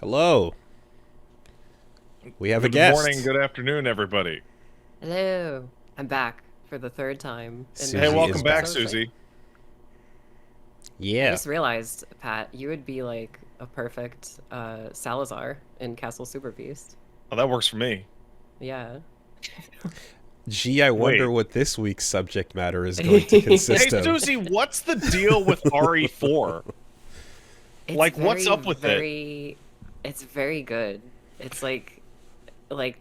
Hello. We have a Good morning, guest. good afternoon, everybody. Hello. I'm back for the third time in Hey, Susie past is welcome couple back, back. episodes, right? Susie. I Yeah. just realized, Pat, you would be like a perfect Salazar in Castle Super Beast. Oh, that works for me. Yeah. Gee, I wonder Wait. what this week's subject matter is going to Hey, consist of. Susie, what's the deal with RE4? It's Like, what's very, up with it? it's very good. It's like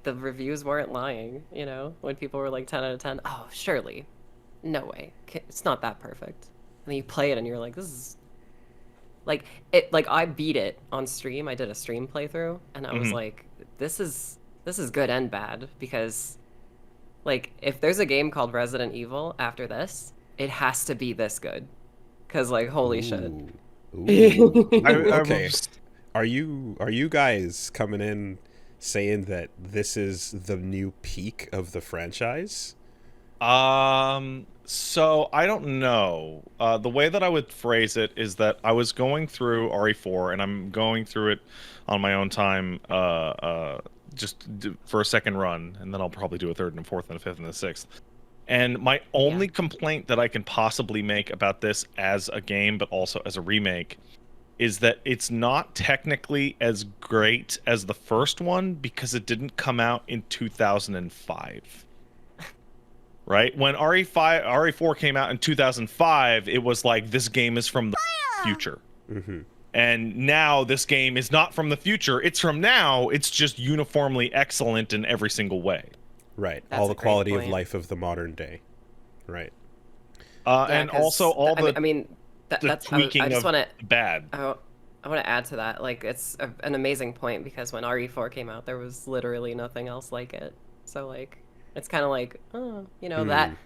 the reviews weren't lying, when people were like 10 out of 10. Oh, surely. No way. It's not that perfect. And then you play it and you're like, this is like I beat it on stream. I did a stream playthrough and I was Hmm. like, this is good and bad because like if there's a game called Resident Evil after this, it has to be this good. Cause like holy shit. Ooh. Ooh. Ooh. I Okay. was, Are you guys coming in saying that this is the new peak of the franchise? so I don't know. The way that I would phrase it is that I was going through RE4 and I'm going through it on my own time, for a second run, and then I'll probably do a third and a fourth and a fifth and a sixth. And my Yeah. only complaint that I can possibly make about this as a game, but also as a remake, is that it's not technically as great as the first one because it didn't come out in 2005. Right? When RE5, RE4 came out in 2005, it was like this game is from the future. Mm-hmm. And now this game is not from the future, it's from now. It's just uniformly excellent in every single way. Right. All That's the a great quality of point. life of the modern day. Right. Yeah, And also because all the I tweaking just of want to bad. I want to add to that. Like, an amazing point because when RE4 came out, there was literally nothing else like it. So, like, it's kind of like, oh, Hmm. that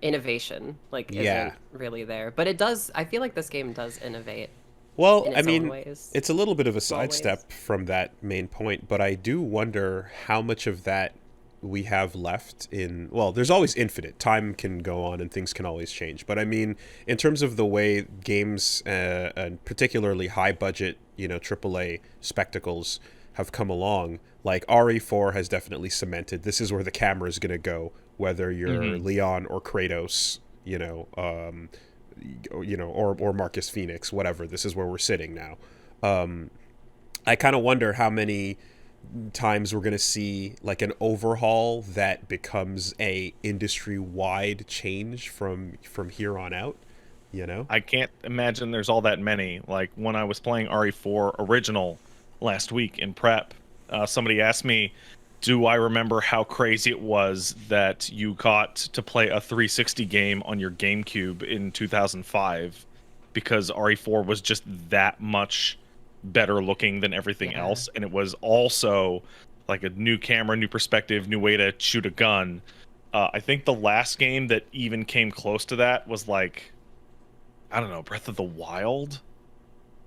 innovation, like, Yeah. isn't really there. But it does, I feel like this game does innovate Well, in I its own mean, ways, it's a little bit of a small ways. sidestep from that main point, but I do wonder how much of that we have left in. Well, there's always infinite. Time can go on and things can always change. But I mean, in terms of the way games, and particularly high budget, AAA spectacles have come along, like RE4 has definitely cemented this is where the camera is going to go, whether you're Hmm. Leon or Kratos, or Marcus Phoenix, whatever. This is where we're sitting now. I kind of wonder how many times we're going to see like an overhaul that becomes a industry wide change from here on out. You know? I can't imagine there's all that many. Like when I was playing RE4 original last week in prep, somebody asked me, "Do I remember how crazy it was that you got to play a 360 game on your GameCube in 2005 because RE4 was just that much better looking than everything Yeah. else, and it was also like a new camera, new perspective, new way to shoot a gun." I think the last game that even came close to that was like, I don't know, Breath of the Wild?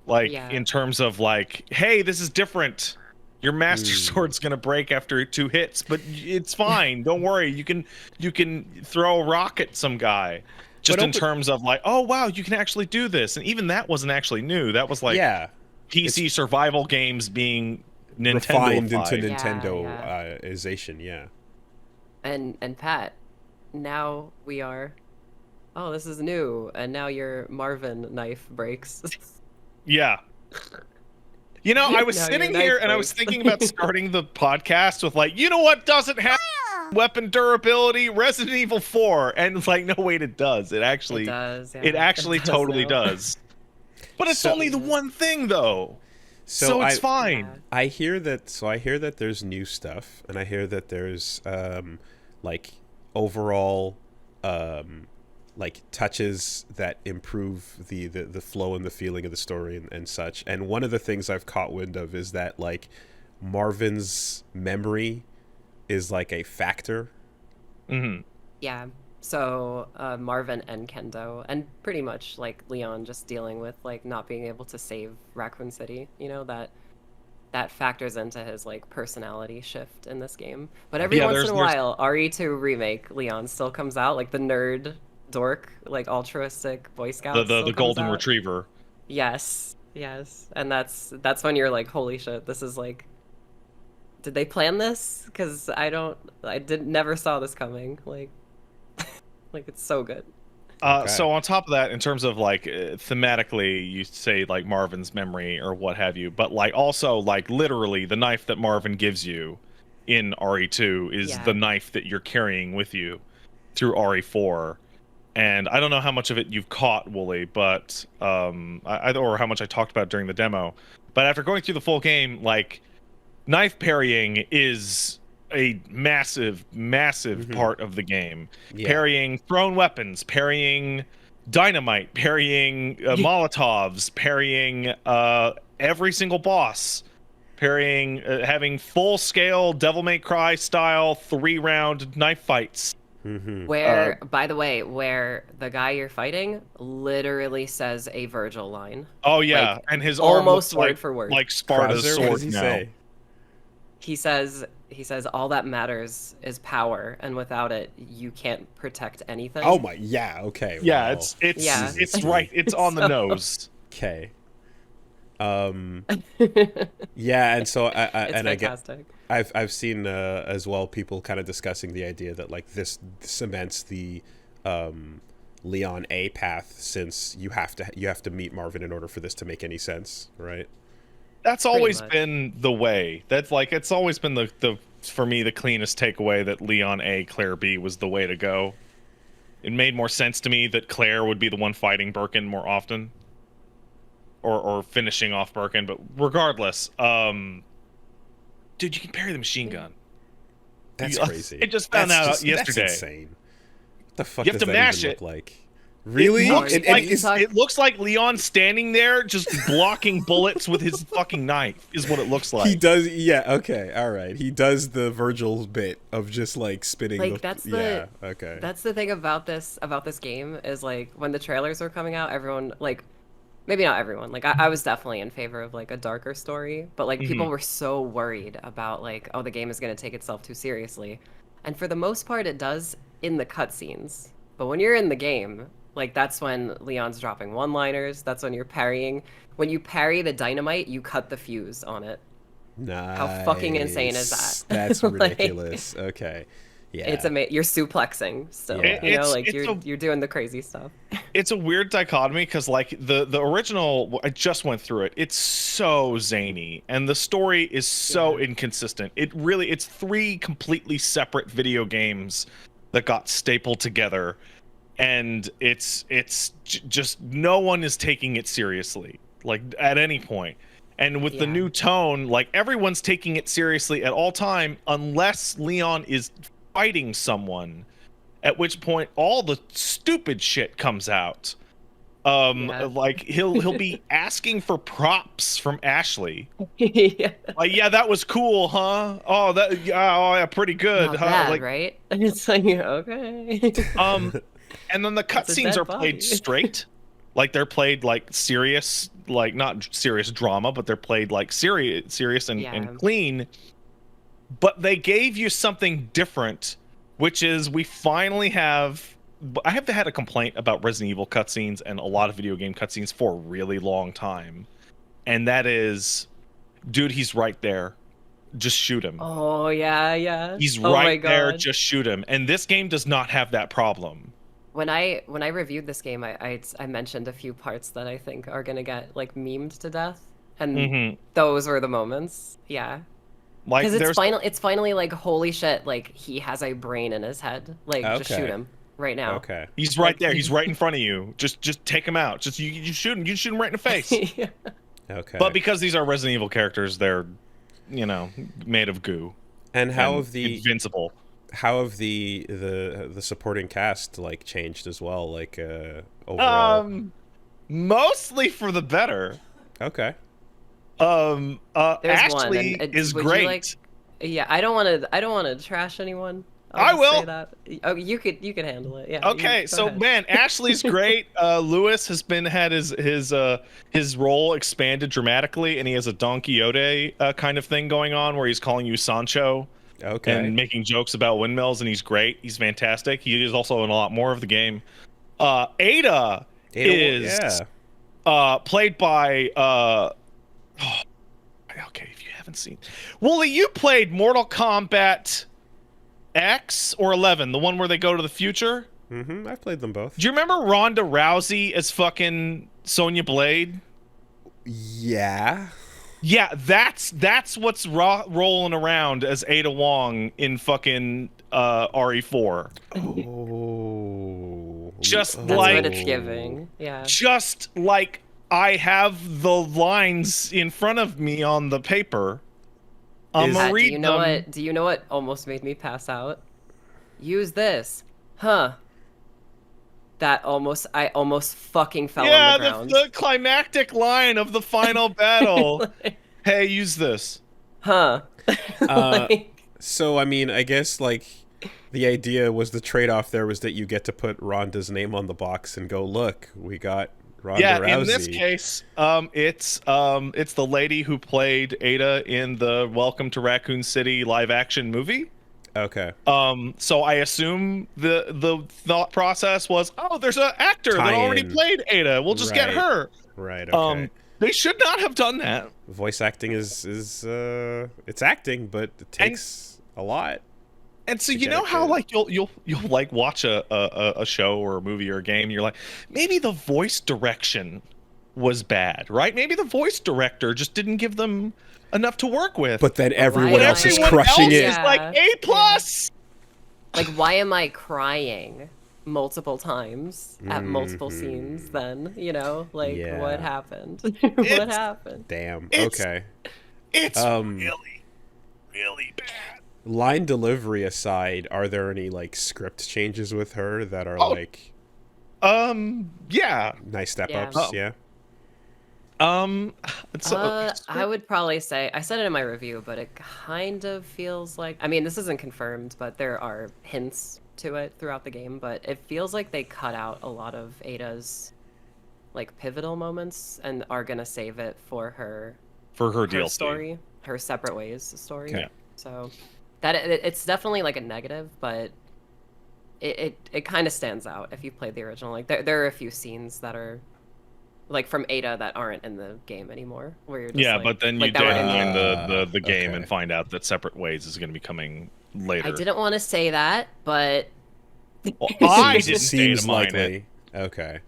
Like, Yeah. in terms of like, hey, this is different. Your master Mm. sword's gonna break after 2 hits, but it's fine. Don't worry. You can throw a rock at some guy. But Just in open, terms of like, oh wow, you can actually do this. And even that wasn't actually new. That was like yeah, it's PC survival games being refined into Nintendoified. Yeah, yeah. Nintendoization. Yeah. And Pat, now we are, oh, this is new, and now your Marvin knife breaks. Yeah. You know, I was Now your sitting here knife and I was breaks. thinking about starting the podcast with like, you know what doesn't have weapon durability? Resident Evil 4. And it's like, no wait, it does. It It actually does, it yeah. It actually does totally now. does. But it's So only the Yeah. one thing though. so So it's I Yeah. fine. I hear that. So I hear that there's new stuff, and I hear that there's like overall um, like touches that improve the flow and the feeling of the story and such. And one of the things I've caught wind of is that like Marvin's memory is like a factor. Hmm. Yeah. So, Marvin and Kendo, and pretty much like Leon just dealing with like not being able to save Raccoon City, that factors into his like personality shift in this game. But every Yeah, once in there's a there's while, RE2 remake Leon still comes out, like the nerd dork, like altruistic Boy the Scout the, still the comes golden out. retriever. Yes. Yes, and that's when you're like, holy shit, this is like, did they plan this? Because I did never saw this coming. Like it's so good. Okay. So on top of that, in terms of like thematically, you say like Marvin's memory or what have you, but like also like literally the knife that Marvin gives you in RE2 is the Yeah. knife that you're carrying with you through RE4. And I don't know how much of it you've caught, Wooly, but or how much I talked about during the demo. But after going through the full game, like knife parrying is a massive, massive Hmm. part of the game. Yeah. Parrying thrown weapons, parrying dynamite, parrying Molotovs, parrying every single boss, parrying, having full scale Devil May Cry style 3-round knife fights. Hmm. Uh, Where, by the way, where the guy you're fighting literally says a Virgil line, oh yeah, like and his arm looks almost word for word. like Sparta's Krauser, what does sword he now. say? He says all that matters is power, and without it, you can't protect anything. Oh my, yeah, okay, Yeah, wow. Yeah. it's right. It's on the So nose. Okay. it's Yeah, and so I get fantastic. I've seen as well people kind of discussing the idea that like this cements the Leon A path, since you have to meet Marvin in order for this to make any sense, right? That's Pretty always much. been the way. That's like it's always been the for me the cleanest takeaway that Leon A, Claire B was the way to go. It made more sense to me that Claire would be the one fighting Birkin more often, or finishing off Birkin. But regardless, dude, you can parry the machine gun. That's You- crazy. I just found that's That's yesterday. insane. What the fuck You have does to that mash even it. look like? It Really? Oh, looks you, like you talk. it looks like Leon standing there just blocking bullets with his fucking knife is what it looks He like. does, yeah, okay, all right. He does the Virgil's bit of just like spinning the, Like that's yeah, the okay. that's the thing about this game is like when the trailers were coming out, everyone like maybe not everyone. Like I was definitely in favor of like a darker story, but like Hmm. people were so worried about like, oh, the game is gonna take itself too seriously. And for the most part it does in the cutscenes. But when you're in the game, like that's when Leon's dropping one-liners, that's when you're parrying. When you parry the dynamite, you cut the fuse on it. How fucking insane is Nice. That's that? Like ridiculous. Okay. it's Yeah. you're suplexing still, Yeah. you know, like It's a you're doing the crazy stuff. it's a weird dichotomy because like the original I just went through it. It's so zany and the story is so Yeah. inconsistent. It's three completely separate video games that got stapled together, and just no one is taking it seriously like at any point. And with the Yeah. new tone, like everyone's taking it seriously at all time unless Leon is fighting someone, at which point all the stupid shit comes out. Yeah. Like he'll be asking for props from Ashley. Yeah. Like, yeah, that was cool, huh? Oh, oh yeah, pretty good, Not huh? bad, Like, right? And it's like, okay. um, and then the It's a cutscenes dead are played body. straight, like they're played like serious, like not serious drama, but they're played like serious and Yeah. clean. But they gave you something different, which is we finally have. I have had a complaint about Resident Evil cutscenes and a lot of video game cutscenes for a really long time, and that is, dude, he's right there. Just shoot him. Oh yeah, yeah. He's Oh my right there. God. Just shoot him. And this game does not have that problem. When I reviewed this game, I mentioned a few parts that I think are gonna get like memed to death, and Hmm. those were the moments. Yeah. Like Because there's it's finally like holy shit, like he has a brain in his head. Like just shoot Okay. him right now. Okay. he's right Like there. He's right in front of you. Just take him out. Just you shoot him. You shoot him right in the face. Yeah. Okay. But because these are Resident Evil characters, they're made of goo And and invincible. how have the supporting cast like changed as well, like overall? Mostly for the better. Okay. There's one, Ashley and is would you great. like? Yeah, I don't want to trash anyone. I just will. say that. Oh, you could handle it. Yeah. Okay, go so ahead. man, Ashley's great. Lewis has had his role expanded dramatically, and he has a Don Quixote kind of thing going on where he's calling you Sancho Okay. and making jokes about windmills, and he's great. He's fantastic. He is also in a lot more of the game. Ada Ada, is yeah. played by okay, if you haven't seen Wooly, you played Mortal Kombat X or 11, the one where they go to the future. I've played them both. Do you remember Ronda Rousey as fucking Sonya Blade? Yeah. Yeah, that's what's rolling around as Ada Wong in fucking RE4. Oh. Just That's like what it's giving. Yeah. just like I have the lines in front of me on the paper. I'm gonna Do read you know them. what? Do you know what almost made me pass out? Use this, huh? I almost fucking fell Yeah, on the ground. the climactic line of the final battle. Hey, use this. Huh? Like, So I mean, I guess like the idea was the trade-off there was that you get to put Rhonda's name on the box and go, look, we got Ronda Yeah, Rousey. in this case, it's the lady who played Ada in the Welcome to Raccoon City live action movie. Okay. So I assume the thought process was, oh, there's an actor that already Tie-in. played Ada. We'll just get Right. her. Right. Okay. They should not have done that. Voice acting is it's acting, but it takes a lot. And so To you get know it how good. like you'll like watch a show or a movie or a game, and you're like, maybe the voice direction was bad, right? Maybe the voice director just didn't give them enough to work with. But then everyone But else is everyone crushing else it. is like A+. like, why am I crying multiple times at multiple scenes? Then like, Yeah. what happened? It's- What happened? Damn. It's- Okay. It's Um, really, really bad. Line delivery aside, are there any like script changes with her that are like Yeah. nice step Yeah. ups? Oh. Yeah. I would probably say I said it in my review, but it kind of feels like, I mean, this isn't confirmed, but there are hints to it throughout the game, but it feels like they cut out a lot of Ada's like pivotal moments and are gonna save it for her For her her DLC. story, her separate ways story. Okay. So that it's definitely like a negative, but it kind of stands out if you played the original. Like there are a few scenes that are like from Ada that aren't in the game anymore, where you're just Yeah, like, but then like you that were in dayline the game okay. and find out that Separate Ways is going to be coming later. I didn't want to say that, but Well, I Seems- didn't seems data mine it. likely. Okay.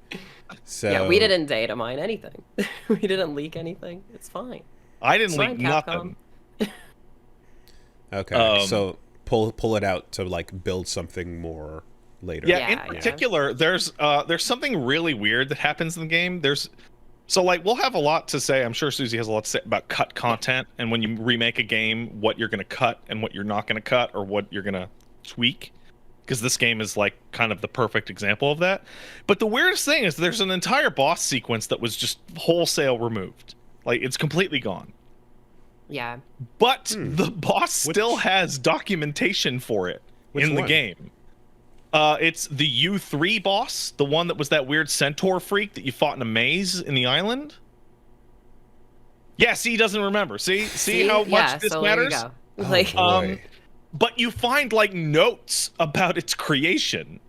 So yeah, we didn't data mine anything. We didn't leak anything. It's fine. I didn't It's leak fine, nothing. Capcom. Okay. So pull it out to like build something more later. Yeah, Yeah, in yeah. particular, there's something really weird that happens in the game. So like we'll have a lot to say. I'm sure Susie has a lot to say about cut content and when you remake a game, what you're going to cut and what you're not going to cut or what you're going to tweak. Because this game is like kind of the perfect example of that. But the weirdest thing is there's an entire boss sequence that was just wholesale removed. Like it's completely gone. Yeah. But the boss still has documentation for it Which in the one? game. It's the U3 boss, the one that was that weird centaur freak that you fought in a maze in the island. Yeah, see, he doesn't remember. See how much this so matters? There you go. Oh, Like, boy. But you find like notes about its creation.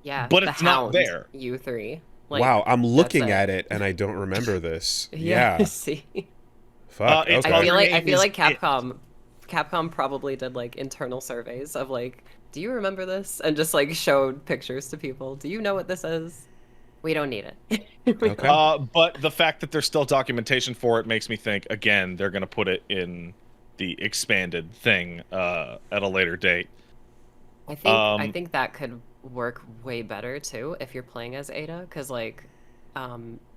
yeah, but the it's not Hound, there. U3. Like, Wow, I'm looking that's at it and I don't remember this. Yeah. Yeah. See. Fuck. It's Okay. I feel Other like name is Capcom probably did like internal surveys of like, do you remember this? And just like showed pictures to people. Do you know what this is? We don't need it. We Okay. don't- But the fact that there's still documentation for it makes me think again they're gonna put it in the expanded thing at a later date. I think that could work way better too if you're playing as Ada, because like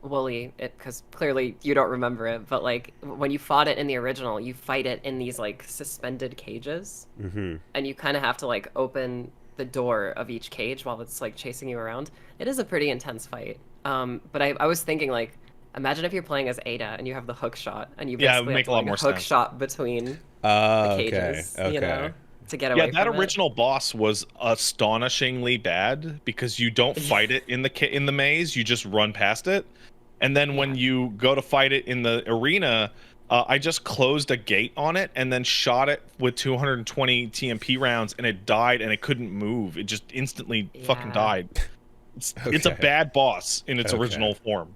Wooly, because clearly you don't remember it, but like when you fought it in the original, you fight it in these like suspended cages, and you kind of have to like open the door of each cage while it's like chasing you around. It is a pretty intense fight. But I was thinking like, imagine if you're playing as Ada and you have the hook shot and you Yeah, it would basically make have to, a lot like, more hook sense. shot between the Okay. cages, Okay. you know, to get away Yeah, that from it. original boss was astonishingly bad because you don't fight it in the maze, you just run past it. And then when you go to fight it in the arena, I just closed a gate on it and then shot it with 220 TMP rounds and it died and it couldn't move. It just instantly fucking Yeah. died. It's a Okay. bad boss in its Okay. original form.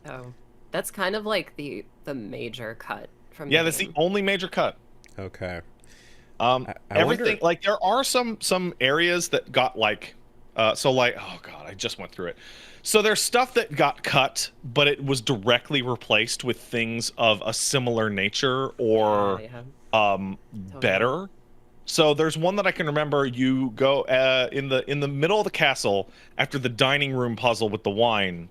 Oh, that's kind of like the major cut from the Yeah, that's the game. only major cut. Okay. I Everything wonder. like there are some areas that got like so like oh god, I just went through it. So there's stuff that got cut, but it was directly replaced with things of a similar nature Yeah, or yeah, totally. better. So there's one that I can remember. You go in the middle of the castle after the dining room puzzle with the wine.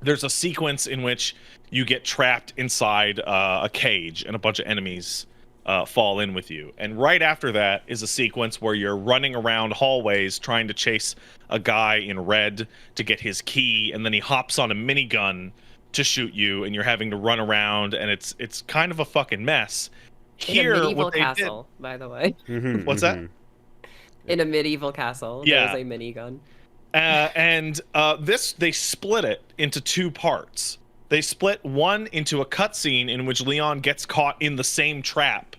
There's a sequence in which you get trapped inside a cage and a bunch of enemies fall in with you. And right after that is a sequence where you're running around hallways trying to chase a guy in red to get his key, and then he hops on a minigun to shoot you, and you're having to run around, and it's kind of a fucking mess. In a Here, what medieval they did, castle, by the way. Mm-hmm, what's that? mm-hmm. In a medieval castle, there is Yeah, a minigun. and this they split it into two parts. They split one into a cutscene in which Leon gets caught in the same trap,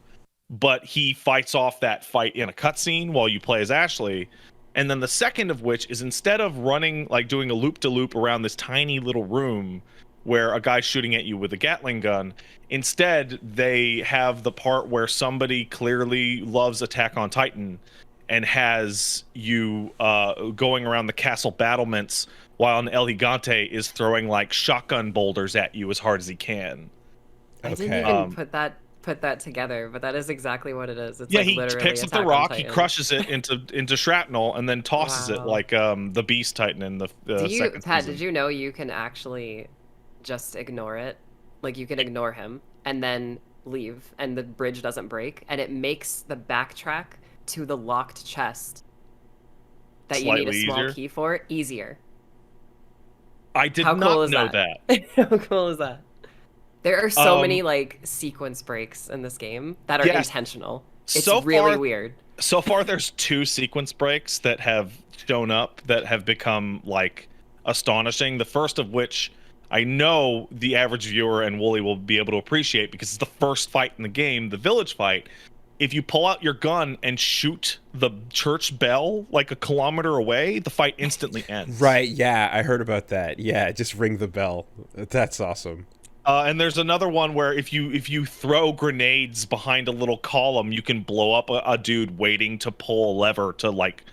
but he fights off that fight in a cutscene while you play as Ashley. And then the second of which is instead of running like doing a loop to loop around this tiny little room where a guy's shooting at you with a Gatling gun, instead they have the part where somebody clearly loves Attack on Titan and has you going around the castle battlements while an El Gigante is throwing like shotgun boulders at you as hard as he can. I didn't Okay. even Um, put that together, but that is exactly what it is. It's yeah, like he literally picks up the Attack on rock, he Titan. crushes it into shrapnel, and then tosses it Wow. like the Beast Titan in the Do you, second Pat, did season. you know you can actually just ignore it? Like you can ignore him and then leave and the bridge doesn't break and it makes the backtrack to the locked chest that you need a Slightly small easier. key for easier. I did How cool not is know that? that. How cool is that? There are so Um, many like sequence breaks in this game that are yes. intentional. It's So really far, weird. so far, there's two sequence breaks that have shown up that have become like astonishing. The first of which I know the average viewer and Wooly will be able to appreciate because it's the first fight in the game, the village fight. If you pull out your gun and shoot the church bell like a kilometer away, the fight instantly ends. Right. Yeah, I heard about that. Yeah, just ring the bell. That's awesome. And there's another one where if you throw grenades behind a little column, you can blow up a dude waiting to pull a lever to like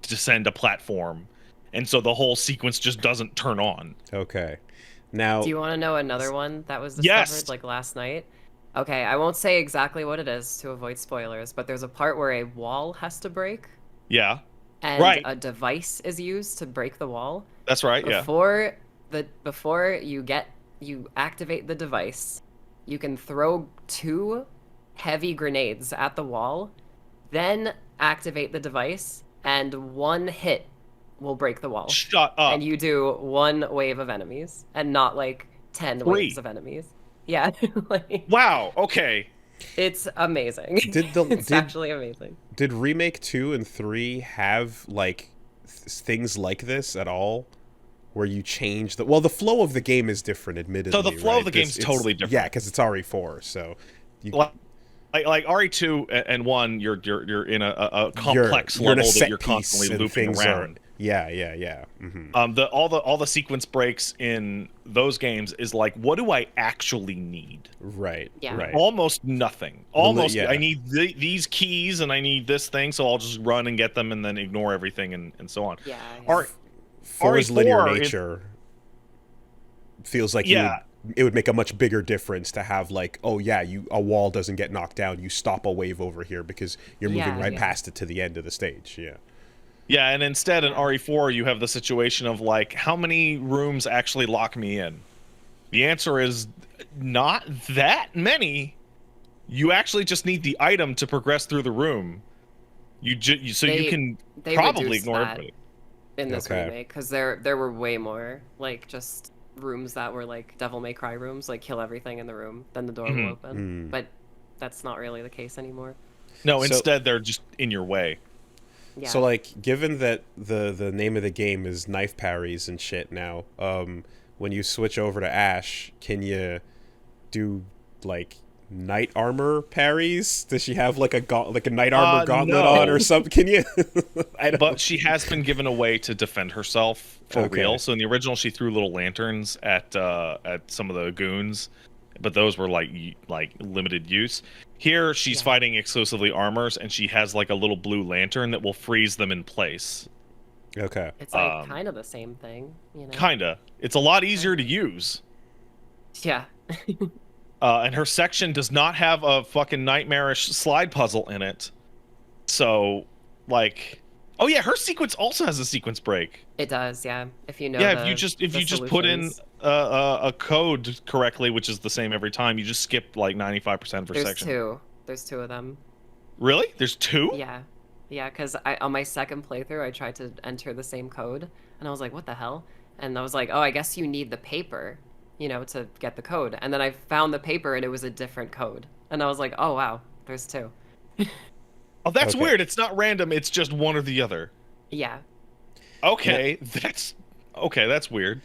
descend a platform, and so the whole sequence just doesn't turn on. Okay. Do Now, you want to know another one that was discovered Yes, like last night? Okay, I won't say exactly what it is to avoid spoilers, but there's a part where a wall has to break yeah, and right. a device is used to break the wall. That's right. Yeah. Before you activate the device, you can throw two heavy grenades at the wall, then activate the device, and one hit will break the wall. Shut And up. you do one wave of enemies and not like 10 waves Three. of enemies. Yeah, like Wow. Okay. it's amazing. did the It's did actually amazing. did remake 2 and 3 have like things like this at all? Where you change the flow of the game is different, So the admittedly, flow of right? the game's It's totally yeah, different. because it's RE4, so you Like RE2 and one, you're in a complex you're in a level that you're set piece constantly and looping things are around. yeah. Hmm. The all the sequence breaks in those games is like, what do I actually need? Right, Yeah. right. Almost nothing. Almost, I Yeah. need these keys and I need this thing, so I'll just run and get them and then ignore everything and so on. Yeah, yeah. R For its linear RE4 is nature, feels like yeah. it would make a much bigger difference to have like, oh yeah, a wall doesn't get knocked down, you stop a wave over here because you're moving Yeah, right yeah. past it to the end of the stage. Yeah. Yeah, and instead in Yeah. RE4 you have the situation of like, how many rooms actually lock me in? The answer is not that many. You actually just need the item to progress through the room. So you They can they probably reduced ignore that everybody. in this Okay. remake because there were way more like just rooms that were like Devil May Cry rooms, like kill everything in the room, then the door will Mhm. open. Mm. But that's not really the case anymore. No, So instead they're just in your way. Yeah. so like, given that the name of the game is knife parries and shit now, when you switch over to Ash, can you do like knight armor parries? Does she have like a knight armor gauntlet on or No. something? Can you? I don't. But she has been given a way to defend herself for Okay. real. So in the original, she threw little lanterns at some of the goons, but those were like limited use. Here, she's Yeah. fighting exclusively armors, and she has like a little blue lantern that will freeze them in place. Okay. It's like kind of the same thing, you know. Kinda. It's a lot easier to use. Yeah. And her section does not have a fucking nightmarish slide puzzle in it. So, like, oh yeah, her sequence also has a sequence break. It does, yeah. If you know. Yeah, the, if the you just put in solutions. a code correctly, which is the same every time, you just skip like 95% of her There's section. two. There's two of them. Really? There's two? Yeah. Yeah, because on my second playthrough, I tried to enter the same code, and I was like, what the hell? And I was like, oh, I guess you need the paper, you know, to get the code. And then I found the paper, and it was a different code. And I was like, oh, wow, there's two. Oh, that's Okay. weird. It's not random. It's just one or the other. Yeah. Okay, that's weird.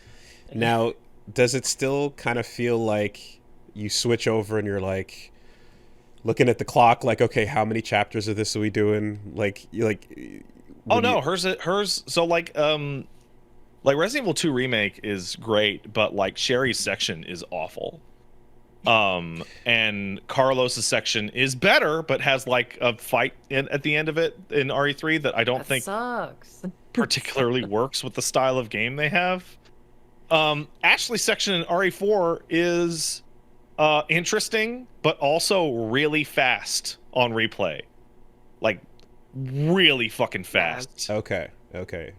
Now, does it still kind of feel like you switch over and you're like looking at the clock, like, okay, how many chapters of this are we doing? Like, you like. Oh when no, you- hers. So like Resident Evil 2 remake is great, but like Sherry's section is awful. And Carlos's section is better, but has like a fight at the end of it in RE3 that I don't That think sucks. particularly works with the style of game they have. Ashley's section in RE4 is interesting, but also really fast on replay. Like, really fucking fast. Okay.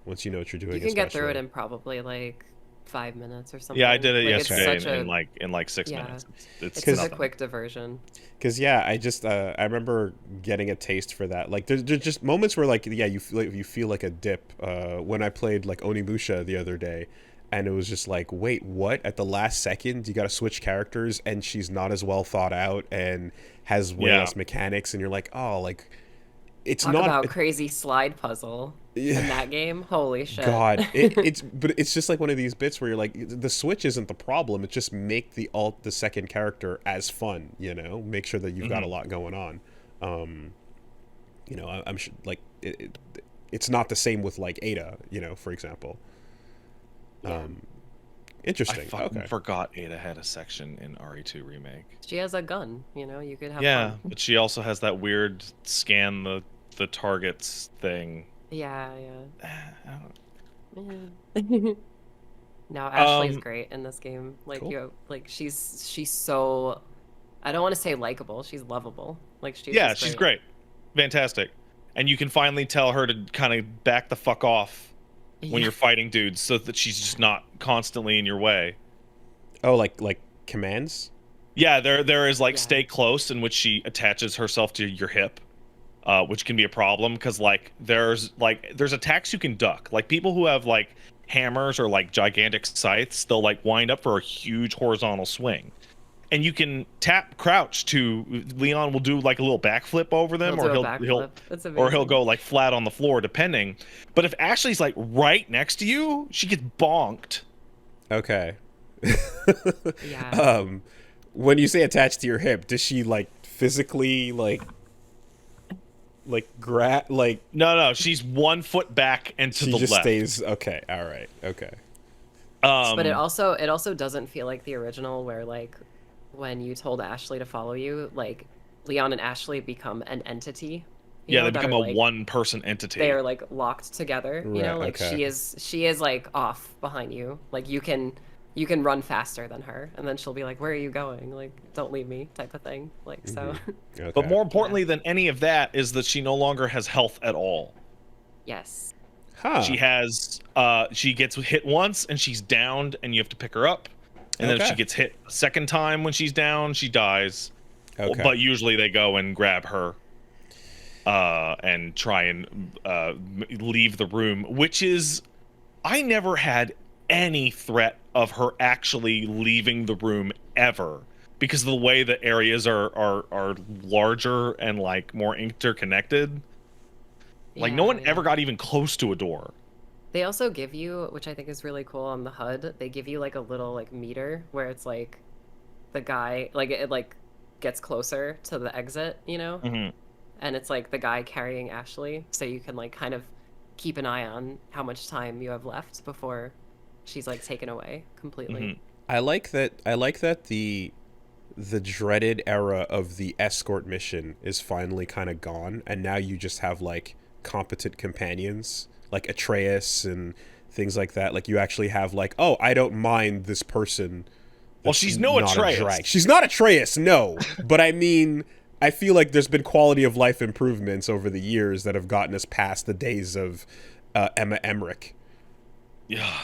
Once you know what you're doing, You can get through it especially. in probably like 5 minutes or something. Yeah, I did it Like, it's yesterday such in like 6 Yeah. minutes. It's It's such a nothing. quick diversion. Because yeah, I just I remember getting a taste for that. Like there's just moments where like yeah you feel like a dip. When I played like Onimusha the other day, and it was just like wait what? At the last second you got to switch characters, and she's not as well thought out and has way Yeah. less mechanics, and you're like oh like it's Talk not about crazy slide puzzle in that game. Holy shit. God, but it's just like one of these bits where you're like, the switch isn't the problem. It's just make the second character as fun, you know. Make sure that you've got a lot going on. You know, I'm sure like it's not the same with like Ada, you know, for example. Yeah. I Interesting. fucking Okay. forgot Ada had a section in RE2 remake. She has a gun, you know, you could have Yeah, fun. but she also has that weird scan the targets thing. Yeah, I don't- yeah. No, Ashley's Um, great in this game. Like Cool. she's so I don't want to say likable, she's lovable. Like she's Yeah, just she's great. Fantastic. And you can finally tell her to kind of back the fuck off when Yeah. you're fighting dudes so that she's just not constantly in your way. Oh, like commands. Yeah, there is like Yeah. stay close, in which she attaches herself to your hip, which can be a problem because like there's attacks you can duck. Like people who have like hammers or like gigantic scythes, they'll like wind up for a huge horizontal swing. And you can tap crouch to Leon will do like a little backflip over them, He'll or do a he'll backflip. That's or he'll amazing. go like flat on the floor depending. But if Ashley's like right next to you, she gets bonked. Okay. Yeah. When you say attached to your hip, does she like physically grab like No, she's 1 foot back and to she the just left. stays okay, all right. Okay. But it also doesn't feel like the original where like when you told Ashley to follow you, like Leon and Ashley become an entity. you Yeah, know, they that become are, a like, one-person entity. They are like locked together. You know, Right, like okay. she is like off behind you. Like you can run faster than her, and then she'll be like, "Where are you going? Like, don't leave me," type of thing. Like so. Okay. But more importantly than any of that is that she no longer has health at all. Yes. huh. She has she gets hit once and she's downed and you have to pick her up. And then if Okay. she gets hit a second time when she's down, she dies. Okay. But usually they go and grab her and try and leave the room, which is I never had any threat of her actually leaving the room ever because of the way the areas are larger and like more interconnected. Like no Yeah, one yeah. ever got even close to a door. They also give you, which I think is really cool on the HUD, they give you like a little like meter where it's like the guy like it like gets closer to the exit, Mm-hmm. and it's like the guy carrying Ashley, so you can like kind of keep an eye on how much time you have left before she's like taken away completely. Mm-hmm. I like that the dreaded era of the escort mission is finally kind of gone, and now you just have like competent companions like Atreus and things like that. Like you actually have like, oh, I don't mind this person. Well, she's no not a Atreus. drag. She's not Atreus, no. But I mean, I feel like there's been quality of life improvements over the years that have gotten us past the days of Emma Emmerich. Yeah.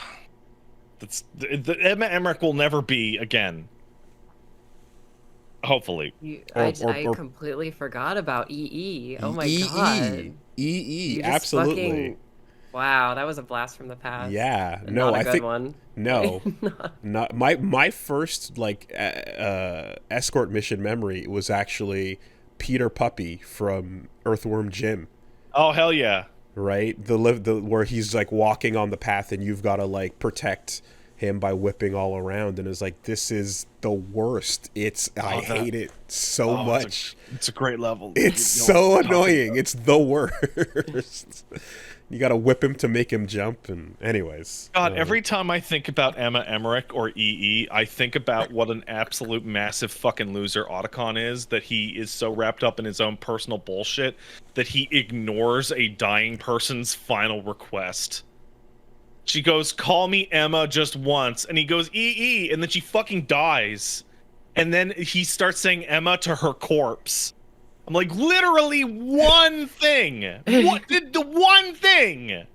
The Emma Emmerich will never be again. Hopefully. I completely forgot about EE. Oh my god. EE, absolutely. Fucking, wow, that was a blast from the past. Yeah, Not no, a I good think one. no, not my first like escort mission memory was actually Peter Puppy from Earthworm Jim. Oh hell yeah! Right, the where he's like walking on the path and you've got to like protect him by whipping all around, and it's like, this is the worst. I hate it so much. It's a great level. It's so annoying. It's the worst. You gotta whip him to make him jump, and anyways. God, every time I think about Emma Emmerich or EE, I think about what an absolute massive fucking loser Otacon is, that he is so wrapped up in his own personal bullshit that he ignores a dying person's final request. She goes, call me Emma just once, and he goes, EE, and then she fucking dies. And then he starts saying Emma to her corpse. I'm like, literally one thing. What did the one thing?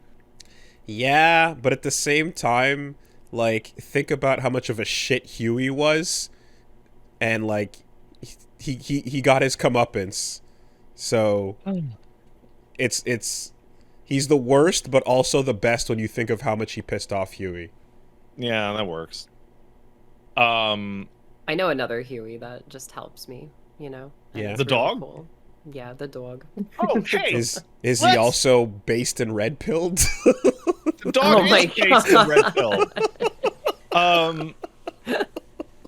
Yeah, but at the same time, like, think about how much of a shit Huey was, and like, he got his comeuppance. So it's he's the worst, but also the best when you think of how much he pissed off Huey. Yeah, that works. I know another Huey that just helps me, and Yeah. it's The dog? cool. Yeah, the dog. Oh, hey. Is he also based and red pilled? The dog Oh my is based in Red Pill.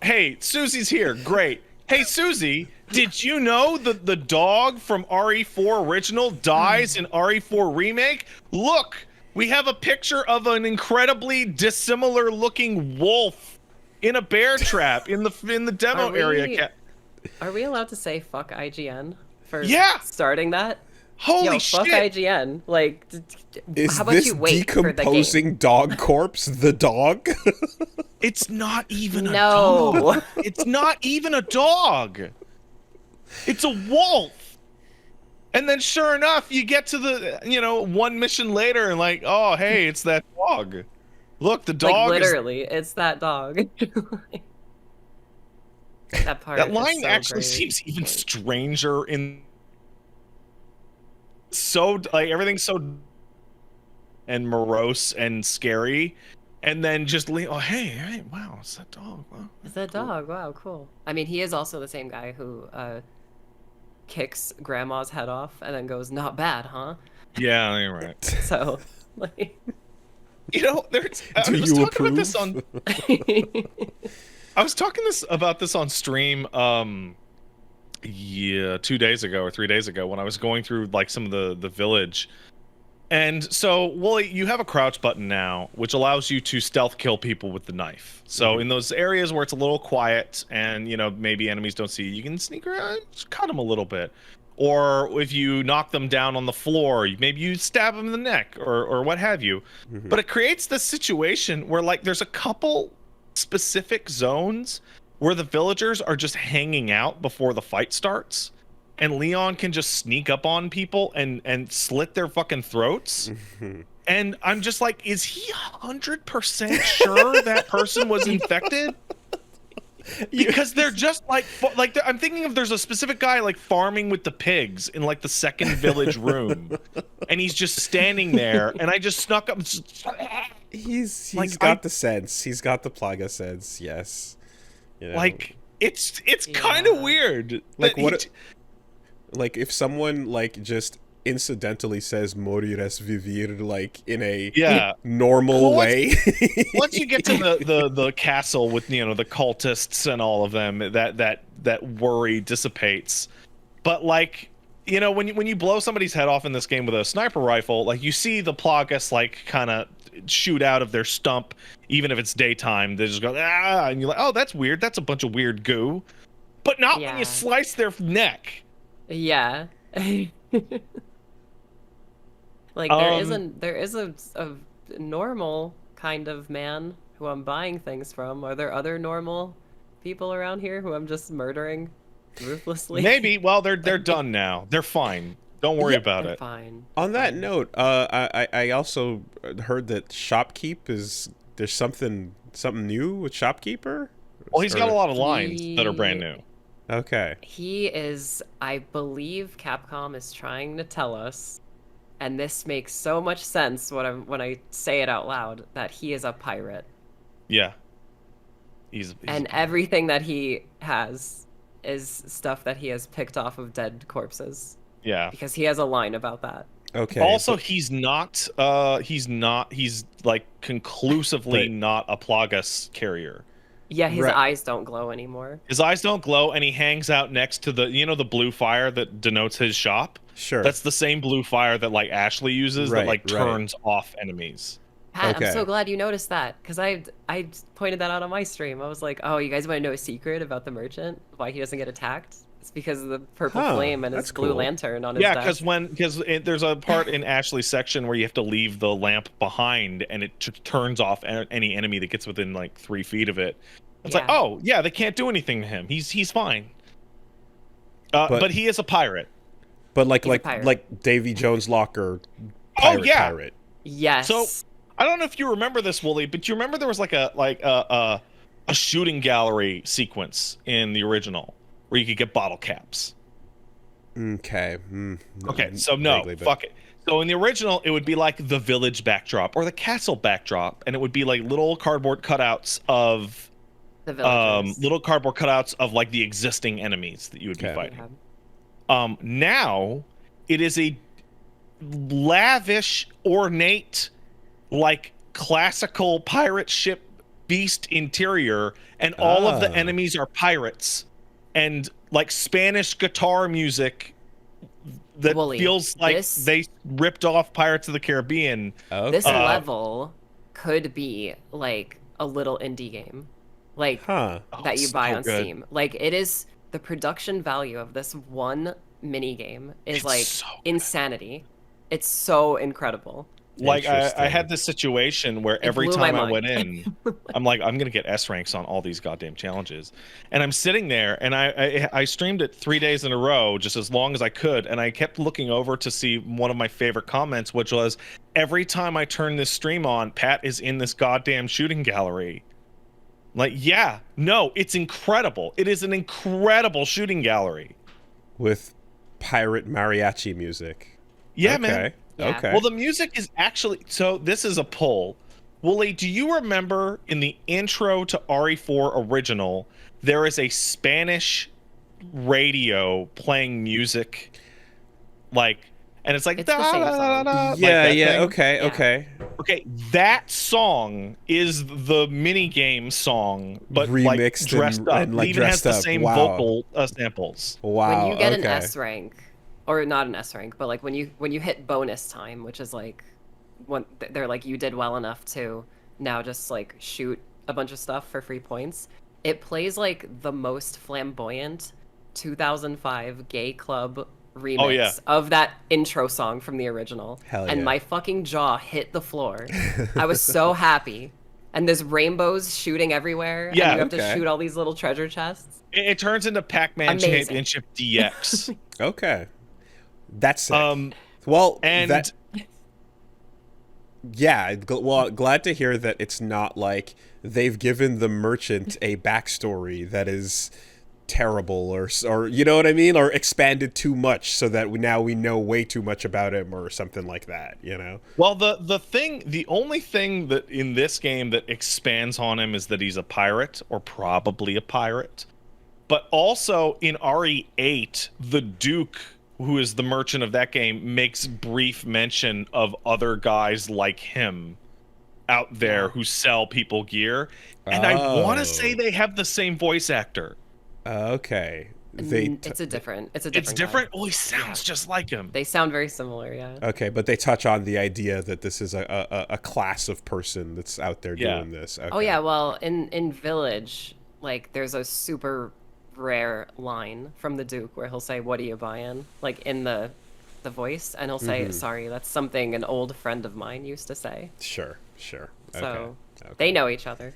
Hey, Susie's here. Great. Hey, Susie, did you know that the dog from RE4 Original dies in RE4 Remake? Look, we have a picture of an incredibly dissimilar looking wolf in a bear trap in the demo area. Are we allowed to say fuck IGN for starting that? Holy fuck shit! IGN. Like, Is how about this you wait for the game? decomposing dog corpse the dog? It's not even a No. dog. It's not even a dog. It's a wolf. And then sure enough, you get to the, one mission later and like, oh, hey, it's that dog. Look, the dog Like, literally, it's that dog. That part. That line is so actually great. seems even stranger in so like everything's so and morose and scary, and then just hey, wow, it's that dog. Wow, It's that dog. Wow, cool. I mean, he is also the same guy who kicks grandma's head off and then goes, "Not bad, huh?" Yeah, you're right. So, like, There's. Do you approve? I was talking about this on stream. 2 days ago or 3 days ago when I was going through like some of the village. And so, Woolie, you have a crouch button now, which allows you to stealth kill people with the knife. So in those areas where it's a little quiet and, maybe enemies don't see you, you can sneak around, just cut them a little bit. Or if you knock them down on the floor, maybe you stab them in the neck or what have you. But it creates this situation where like there's a couple specific zones where the villagers are just hanging out before the fight starts, and Leon can just sneak up on people and slit their fucking throats. And I'm just like, is he 100% sure that person was infected? Because they're just like I'm thinking of there's a specific guy like farming with the pigs in like the second village room, and he's just standing there, and I just snuck up. He's Like, got the sense. He's got the plaga sense. Yes. Like it's kind of weird. Like what? Like if someone like just incidentally says "Morires vivir" like in a normal way. Once you get to the castle with the cultists and all of them, that that worry dissipates. But like, you know, when you blow somebody's head off in this game with a sniper rifle, like you see the Plagas like kind of shoot out of their stump, even if it's daytime. They just go ah, and you're like, oh, that's weird. That's a bunch of weird goo. But not when you Yeah. slice their neck. Yeah. Like there is a normal kind of man who I'm buying things from. Are there other normal people around here who I'm just murdering ruthlessly? Maybe. Well, they're done now. They're fine. Don't worry Yeah. about They're it. fine. On They're that fine. note, I also heard that Shopkeep there's something new with Shopkeeper. Well, he's got a Or- lot of lines that are brand new. Okay. He is, I believe Capcom is trying to tell us, and this makes so much sense when I say it out loud, that he is a pirate. Yeah. He's And everything that he has is stuff that he has picked off of dead corpses. yeah. Because he has a line about that. Okay. Also, but- he's like conclusively But- not a Plagas carrier. Yeah, his Right. eyes don't glow anymore. His eyes don't glow, and he hangs out next to the blue fire that denotes his shop. sure. That's the same blue fire that like Ashley uses that Right, like right. turns off enemies. Pat, Okay. I'm so glad you noticed that, because I pointed that out on my stream. I was like, oh, you guys want to know a secret about the merchant? Why he doesn't get attacked? It's because of the purple Huh, flame and his that's blue cool. lantern on his Yeah, desk. because there's a part in Ashley's section where you have to leave the lamp behind, and it turns off any enemy that gets within like 3 feet of it. It's like, Yeah. oh yeah, they can't do anything to him. He's fine. But he is a pirate. but like He's a pirate. like Davy Jones Locker Oh, yeah. pirate. Yes. So I don't know if you remember this, Wooly, but you remember there was like a shooting gallery sequence in the original where you could get bottle caps. Okay. Okay, so no, vaguely, but- fuck it. So in the original, it would be like the village backdrop or the castle backdrop, and it would be like little cardboard cutouts of the villagers. like the existing enemies that you would be Okay. fighting. Yeah. Now it is a lavish, ornate, like classical pirate ship beast interior, and all of the Ah. enemies are pirates, and like Spanish guitar music that Wooly, feels like this- they ripped off Pirates of the Caribbean. Okay. This Uh, level could be like a little indie game, like Huh. that you so buy on good. Steam. Like it is, the production value of this one mini game is It's like so good. insanity. It's so incredible. Like I Interesting. had this situation where every blew my time I mind. went in, I'm like, I'm gonna get S ranks on all these goddamn challenges, and I'm sitting there, and I streamed it 3 days in a row, just as long as I could, and I kept looking over to see one of my favorite comments, which was, every time I turn this stream on, Pat is in this goddamn shooting gallery. Like, yeah, no, it's incredible. It is an incredible shooting gallery. With pirate mariachi music. Yeah, okay. man. Yeah. Okay. Well, the music is actually, so this is a poll. Wooly, do you remember in the intro to RE4 original, there is a Spanish radio playing music, like, and it's like It's the same song. like yeah, that yeah, thing? okay, Yeah. okay. Okay, that song is the mini game song, but like Remixed dressed and- up. and, like, it even has dressed the up. same Wow. vocal samples. Wow. When you get okay. an S rank, or not an S rank, but like when you hit bonus time, which is like when they're like, you did well enough to now just like shoot a bunch of stuff for free points. It plays like the most flamboyant 2005 gay club remix Oh, yeah. of that intro song from the original. Hell And yeah. my fucking jaw hit the floor. I was so happy. And there's rainbows shooting everywhere. Yeah, and you have okay. to shoot all these little treasure chests. It turns into Pac-Man Amazing. Championship DX. Okay. That's sick. um, well, and that, yeah, well, glad to hear that it's not like they've given the merchant a backstory that is terrible or you know what I mean, or expanded too much so that now we know way too much about him or something like that, you know. well, the only thing that in this game that expands on him is that he's a pirate, or probably a pirate. But also in RE8, the Duke, who is the merchant of that game, makes brief mention of other guys like him out there who sell people gear. And I want Oh. to say they have the same voice actor. Okay. They It's a different. It's a It's different. different. Guy. Oh, he sounds just like him. They sound very similar. Yeah. okay, but they touch on the idea that this is a class of person that's out there Yeah. doing this. Okay. Oh yeah. Well, in Village, like there's a super rare line from the Duke where he'll say, "What are you buying?" Like in the voice, and he'll say, "Sorry, that's something an old friend of mine used to say." Sure. Sure. So Okay. they know each other.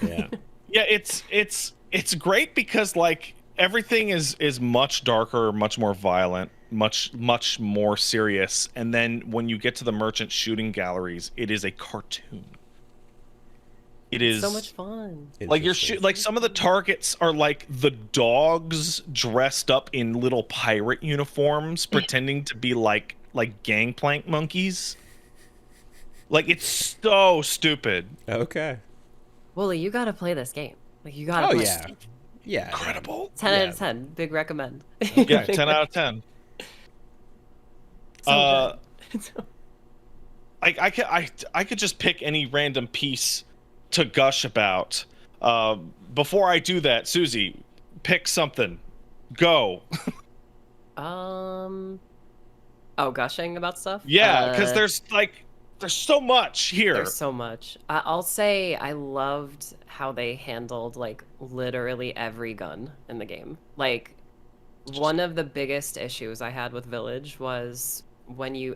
Yeah. Yeah, it's great because like everything is much darker, much more violent, much more serious. And then when you get to the merchant shooting galleries, it is a cartoon. It is So much fun. like Interesting. like some of the targets are like the dogs dressed up in little pirate uniforms pretending to be like gangplank monkeys. Like it's so stupid. Okay. Wooly, you gotta play this game. Like you gotta Oh play yeah. it. Yeah. Incredible. 10 out Yeah. of 10. Big recommend. Yeah, 10 out of 10. So good. I could just pick any random piece to gush about. Before I do that, Susie, pick something. Go. Oh, gushing about stuff? Yeah, because there's so much here. There's so much. I'll say I loved how they handled like literally every gun in the game. Like one of the biggest issues I had with Village was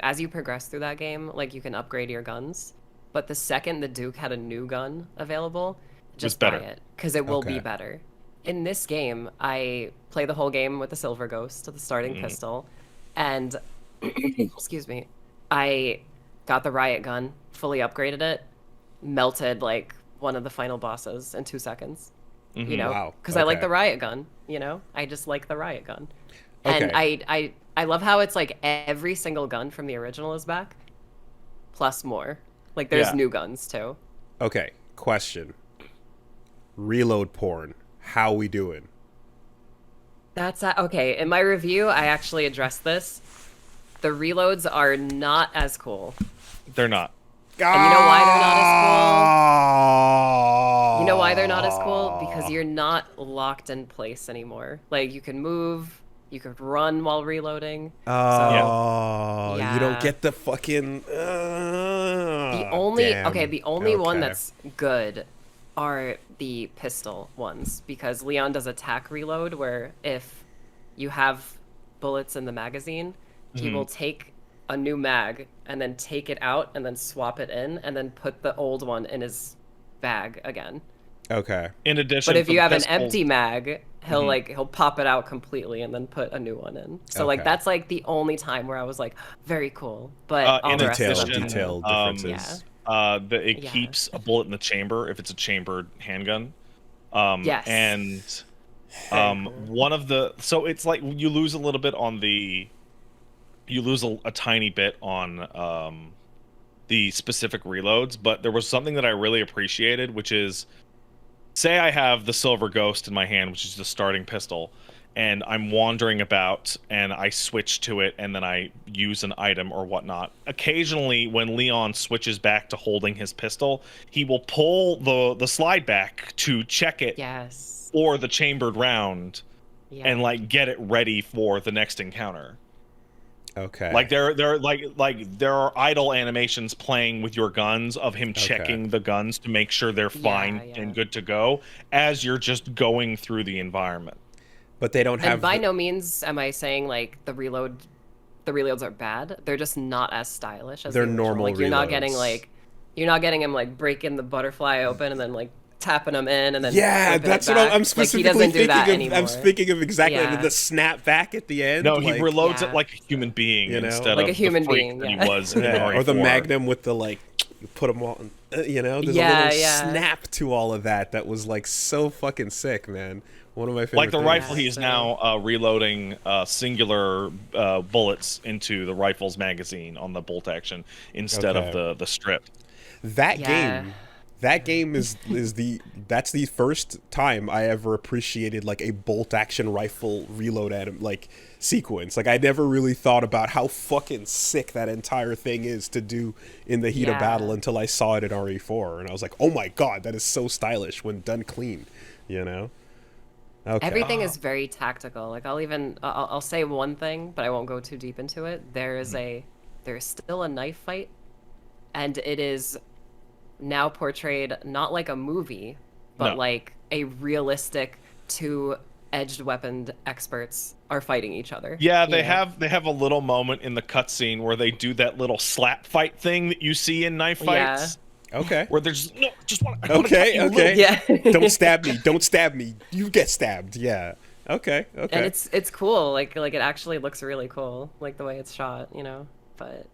as you progress through that game, like you can upgrade your guns, but the second the Duke had a new gun available, just buy better. it because it will be Okay. better. In this game, I play the whole game with the Silver Ghost, the starting pistol, and excuse me, I got the riot gun, fully upgraded it, melted like one of the final bosses in 2 seconds. You know, Wow, because I like okay. the riot gun. You know, I just like the riot gun, Okay. and I love how it's like every single gun from the original is back, plus more. Like there's Yeah. new guns too. Okay. Question. Reload porn. How we doing? That's okay. In my review, I actually addressed this. The reloads are not as cool. They're not. And you know why they're not as cool? You know why they're not as cool? Because you're not locked in place anymore. Like you can move, you could run while reloading. Oh, you don't Yeah. get the fucking. The only the only one Okay. that's good are the pistol ones because Leon does attack reload where if you have bullets in the magazine, he will take a new mag and then take it out and then swap it in and then put the old one in his bag again. Okay. In addition, But if for you the have an pistol- empty mag, he'll pop it out completely and then put a new one in. So like Okay. that's like the only time where I was like, very cool. But all in the rest of Detailed, them, detailed differences. it Yeah. keeps a bullet in the chamber if it's a chambered handgun. Yes. And one of the it's like you lose a little bit on you lose a tiny bit on the specific reloads, but there was something that I really appreciated, which is say I have the Silver Ghost in my hand, which is the starting pistol, and I'm wandering about and I switch to it and then I use an item or whatnot. Occasionally, when Leon switches back to holding his pistol, he will pull the slide back to check it yes. for the chambered round Yeah. and like get it ready for the next encounter. Okay. Like there are idle animations playing with your guns of him checking the guns to make sure they're fine yeah. and good to go as you're just going through the environment. but they don't have. And by no means am I saying like the reloads are bad. They're just not as stylish as They're the original. normal Like you're not getting reloads. you're not getting him like breaking the butterfly open and then like tapping them in and then Yeah, flipping that's it what back. I'm Like, specifically he doesn't do thinking that of. anymore. I'm thinking of exactly Yeah. the snap back at the end. No, like, he reloads Yeah. it like a human being You know? instead Like of a human the freak being, that yeah. he was in Yeah, or the RE4. Magnum with the like, you put them all. You know, there's a Yeah, little yeah. snap to all of that. That was like so fucking sick, man. One of my favorite. Like the things. rifle, he is so- now reloading singular bullets into the rifle's magazine on the bolt action instead Okay. of the strip. That Yeah. game is that's the first time I ever appreciated like a bolt action rifle reload like sequence. Like I never really thought about how fucking sick that entire thing is to do in the heat of Yeah. battle until I saw it in RE4 and I was like, "Oh my god, that is so stylish when done clean." You know? Okay. Everything is very tactical. Like I'll say one thing, but I won't go too deep into it. There's still a knife fight, and it is now portrayed not like a movie, but No. like a realistic two edged weaponed experts are fighting each other. Yeah, you they know? have a little moment in the cutscene where they do that little slap fight thing that you see in knife Yeah. fights, Okay. where there's no, just want I want to cut Okay. you a little. Okay. Yeah. Don't stab me. Don't stab me. You get stabbed. Yeah. Okay. Okay. And it's cool. Like it actually looks really cool, like the way it's shot, you know. But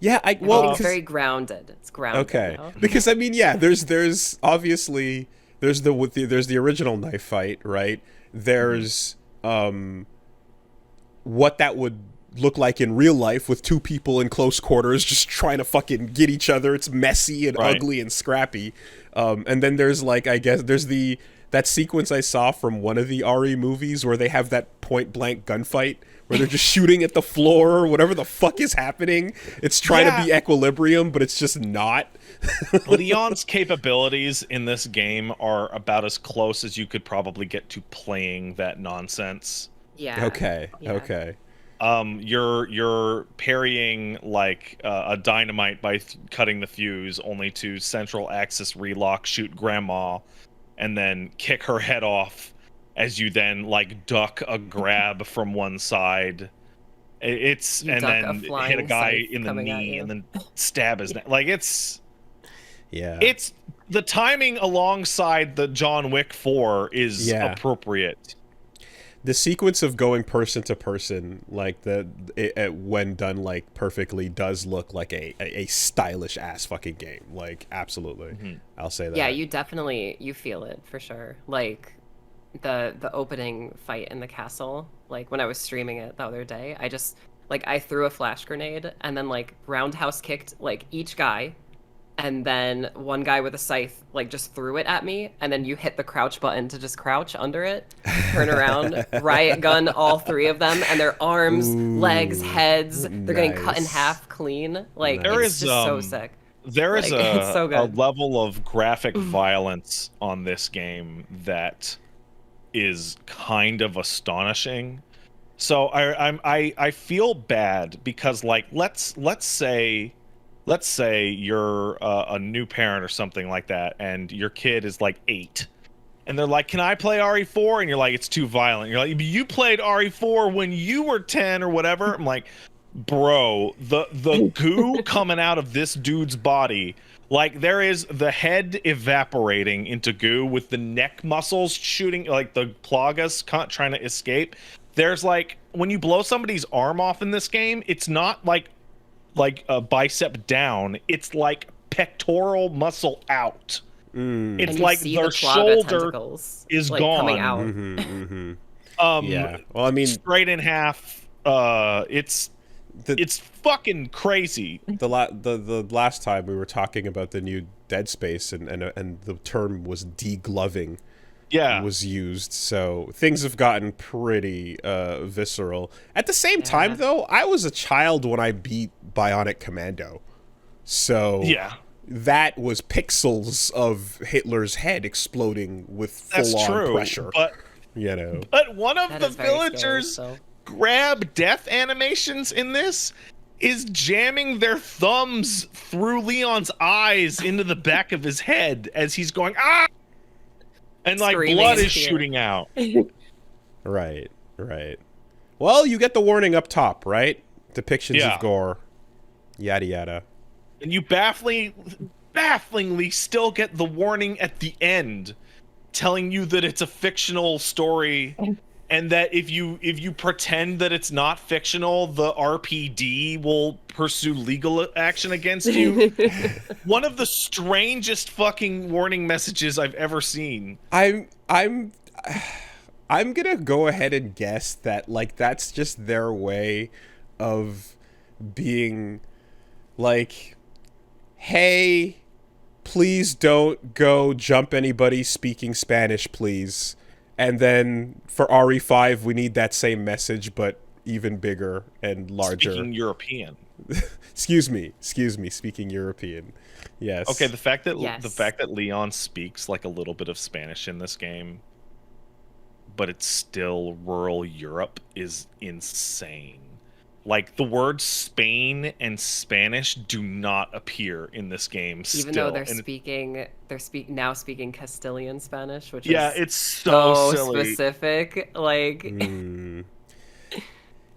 yeah. Well, everything's 'cause- very grounded. It's grounded. okay. You know? Because I mean, yeah. There's obviously there's there's the original knife fight, right? There's what that would look like in real life with two people in close quarters just trying to fucking get each other. It's messy and Right. ugly and scrappy. And then there's like, I guess there's that sequence I saw from one of the RE movies where they have that point blank gunfight where they're just shooting at the floor or whatever the fuck is happening. It's trying to be equilibrium, but it's just not. Leon's capabilities in this game are about as close as you could probably get to playing that nonsense. Yeah. Okay. Yeah. Okay. You're parrying like a dynamite by cutting the fuse, only to central axis relock, shoot grandma, and then kick her head off as you then like duck a grab from one side. It's You and duck a then flying hit a guy scythe in the coming at knee you. and then stab his neck. Like it's Yeah. the timing alongside the John Wick 4 is Yeah. appropriate. The sequence of going person to person, like when done like perfectly, does look like a stylish ass fucking game. Like absolutely, I'll say that. Yeah, you feel it for sure. Like the opening fight in the castle, like when I was streaming it the other day, I threw a flash grenade and then like roundhouse kicked like each guy, and then one guy with a scythe like just threw it at me, and then you hit the crouch button to just crouch under it, turn around, riot gun all three of them, and their arms, legs, heads, they're getting cut in nice. half clean. Like There it's just so sick. There is Like, it's so a good. level of graphic violence on this game that is kind of astonishing. So I feel bad because like let's say you're a new parent or something like that, and your kid is like 8, and they're like, "Can I play RE4?" And you're like, "It's too violent." You're like, "You played RE4 when you were 10 or whatever." I'm like, bro, the goo coming out of this dude's body, like there is the head evaporating into goo with the neck muscles shooting, like the plagas trying to escape. There's like when you blow somebody's arm off in this game, it's not like a bicep down, it's like pectoral muscle out. It's And you like see their the plaga shoulder tentacles, is like, gone. coming out. Yeah. Well, I mean, Straight in half. It's fucking crazy. the last time we were talking about the new Dead Space and the term was degloving. Yeah. Was used, so things have gotten pretty visceral. At the same time, though, I was a child when I beat Bionic Commando, so Yeah. that was pixels of Hitler's head exploding with That's full-on true. pressure. But one of That the is very scary, villagers' so. grab death animations in this is jamming their thumbs through Leon's eyes into the back of his head as he's going, ah! And like Screaming blood in is fear. shooting out. Right. Well, you get the warning up top, right? Depictions Yeah. of gore, yada yada. And you bafflingly still get the warning at the end telling you that it's a fictional story and that if you pretend that it's not fictional, the RPD will pursue legal action against you. One of the strangest fucking warning messages I've ever seen. I'm gonna go ahead and guess that like that's just their way of being like, hey, please don't go jump anybody speaking Spanish, please. And then for RE5, we need that same message, but even bigger and larger. Speaking European. Excuse me, speaking European. Yes. Okay, the fact that Yes. Leon speaks like a little bit of Spanish in this game but it's still rural Europe is insane. Like the words Spain and Spanish do not appear in this game Even still. though they're And now speaking Castilian Spanish, which yeah, is it's so silly. specific. Like, Mm,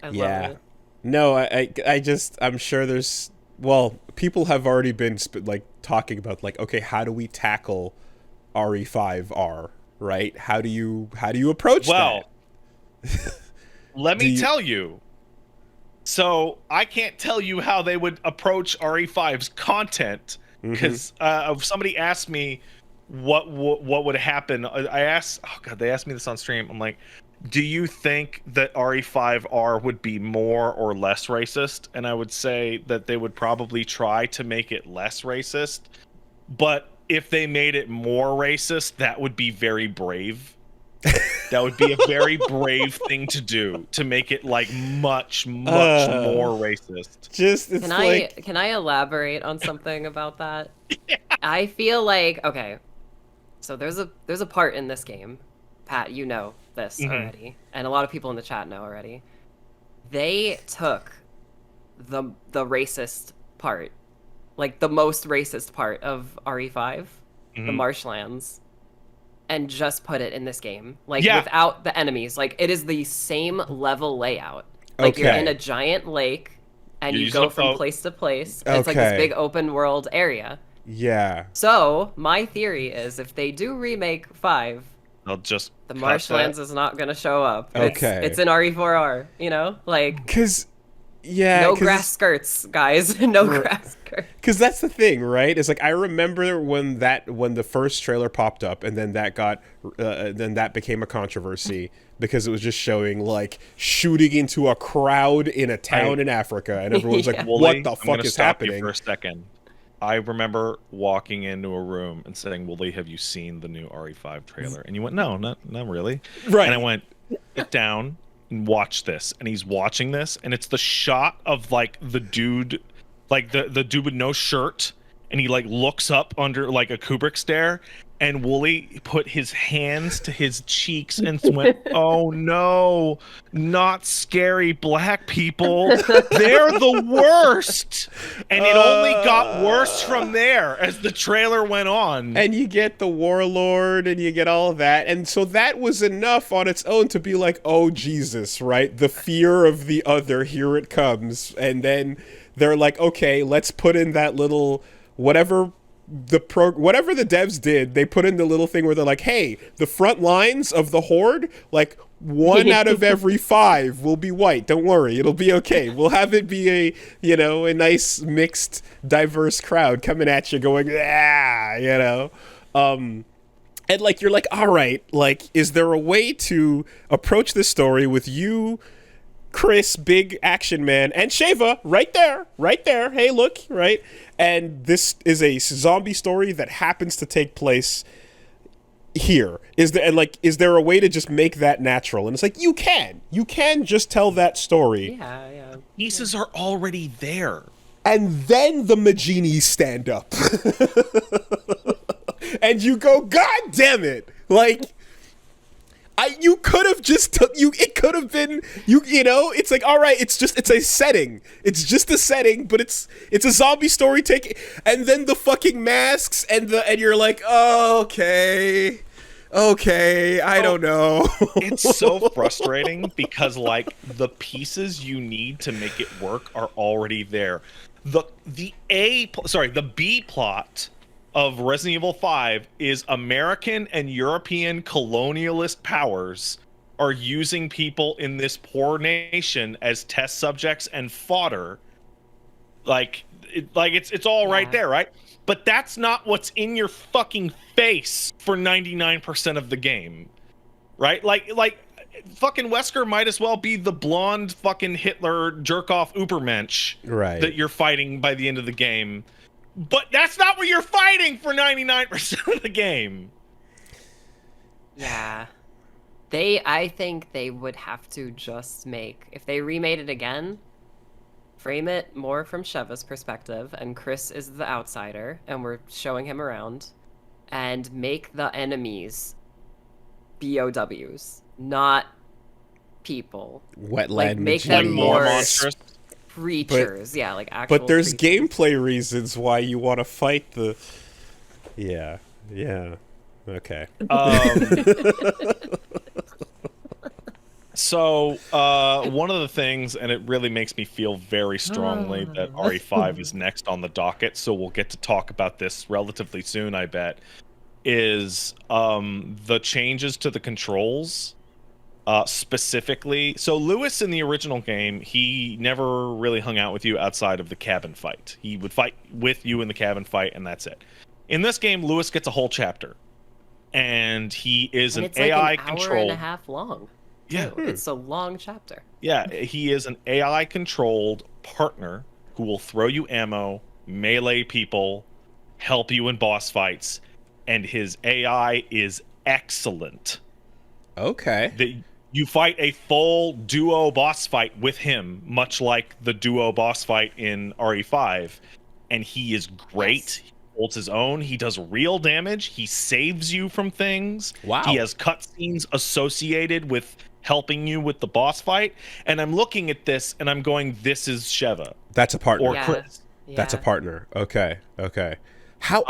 I love yeah. it. No, I just, I'm sure there's, well, people have already been like talking about like, okay, how do we tackle RE5R, right? How do you approach Well, that? let Do me you- tell you. So I can't tell you how they would approach RE5's content because somebody asked me what would happen. I asked, oh god, they asked me this on stream. I'm like, do you think that RE5R would be more or less racist? And I would say that they would probably try to make it less racist. But if they made it more racist, that would be very brave. That would be a very brave thing to do, to make it like much more racist. Just, it's like, Can I elaborate on something about that? I feel like, okay, so there's a part in this game, Pat, you know this already, and a lot of people in the chat know already. They took the racist part, like the most racist part of RE5, the marshlands, and just put it in this game, like without the enemies. Like it is the same level layout. Like you're in a giant lake, and you go from place to place. It's like this big open world area. yeah. So my theory is, if they do remake 5, They'll just the marshlands is not going to show up. Okay. It's in RE4R, you know? Like, Because, yeah. no grass skirts, guys. No grass skirts. Because that's the thing, right? It's like, I remember when the first trailer popped up, and then that became a controversy because it was just showing like shooting into a crowd in a town in Africa, and everyone's like, "What the fuck is happening?" For a second, I remember walking into a room and saying, "Willie, have you seen the new RE5 trailer?" And you went, "No, not really." Right. And I went, "Sit down and watch this." And he's watching this, and it's the shot of like the dude, like the dude with no shirt, and he like looks up under like a Kubrick stare, and Wooly put his hands to his cheeks and went, "Oh no, not scary black people. They're the worst." And it only got worse from there as the trailer went on. And you get the warlord, and you get all of that, and so that was enough on its own to be like, "Oh Jesus," right? The fear of the other, here it comes. And then they're like, "Okay, let's put in that little whatever whatever the devs did, they put in the little thing where they're like, hey, the front lines of the horde, like 1 out of every 5 will be white. Don't worry, it'll be okay. We'll have it be a nice mixed, diverse crowd coming at you, going and like you're like, all right, like, is there a way to approach this story with you, Chris, big action man, and Sheva right there. Hey, look, right? And this is a zombie story that happens to take place here. Is there a way to just make that natural? And it's like, you can just tell that story. Yeah. Pieces are already there. And then the Maginis stand up. And you go, God damn it. Like, you could have just it could have been it's like, all right, it's a setting, but it's a zombie story and then the fucking masks and you're like, oh, okay, I don't know. It's so frustrating because like the pieces you need to make it work are already there. The B plot of Resident Evil 5 is American and European colonialist powers are using people in this poor nation as test subjects and fodder. It's all right there, right? But that's not what's in your fucking face for 99% of the game, right? Like fucking Wesker might as well be the blonde fucking Hitler jerk off Ubermensch, right, that you're fighting by the end of the game. But that's not what you're fighting for 99% of the game. Yeah. I think they would have to just if they remade it again, frame it more from Sheva's perspective, and Chris is the outsider, and we're showing him around, and make the enemies BOWs, not people. Wetland Like make machine. them more more monstrous. creatures. Yeah, like actual. But there's creatures. gameplay reasons why you want to fight the. Yeah. Okay. So, one of the things, and it really makes me feel very strongly that RE5 is next on the docket, so we'll get to talk about this relatively soon, I bet, is the changes to the controls. Specifically, so Lewis in the original game, he never really hung out with you outside of the cabin fight. He would fight with you in the cabin fight, and that's it. In this game, Lewis gets a whole chapter, and he is And an it's like AI an hour controlled. and a half long. Yeah. Too. It's a long chapter. Yeah, he is an AI controlled partner who will throw you ammo, melee people, help you in boss fights, and his AI is excellent. Okay. You fight a full duo boss fight with him, much like the duo boss fight in RE5, and he is great. Yes. He holds his own. He does real damage. He saves you from things. Wow. He has cutscenes associated with helping you with the boss fight. And I'm looking at this and I'm going, "This is Sheva That's a partner. or Yeah. Chris." That's a partner. Okay. How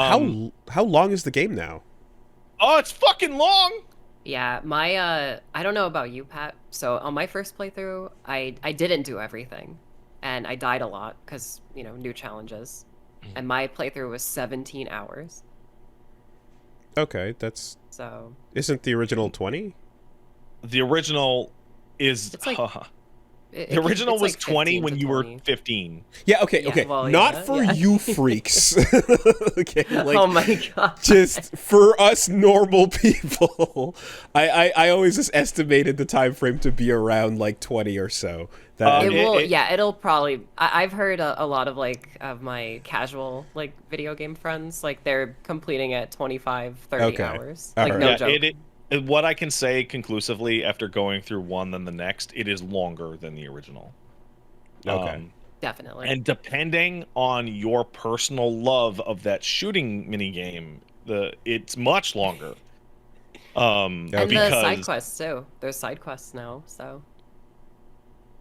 how long is the game now? Oh, it's fucking long. Yeah, my I don't know about you, Pat. So on my first playthrough, I didn't do everything, and I died a lot because new challenges, and my playthrough was 17 hours. Okay, that's So isn't the original 20? The original is It's like- the original it's was like 20 15 when to you were 20. 15. Yeah, okay, Yeah, okay. well, Not yeah, for yeah. you freaks. Okay, like Oh my god! just for us normal people. I always just estimated the time frame to be around like 20 or so. That It will, it- yeah. It'll probably. I've heard a lot of of my casual video game friends they're completing at 25, 30 Okay. hours. All Like right. no Yeah, joke. what I can say conclusively after going through one than the next, it is longer than the original. Okay. Definitely. And depending on your personal love of that shooting mini game, it's much longer. And the because side quests too. There's side quests now, so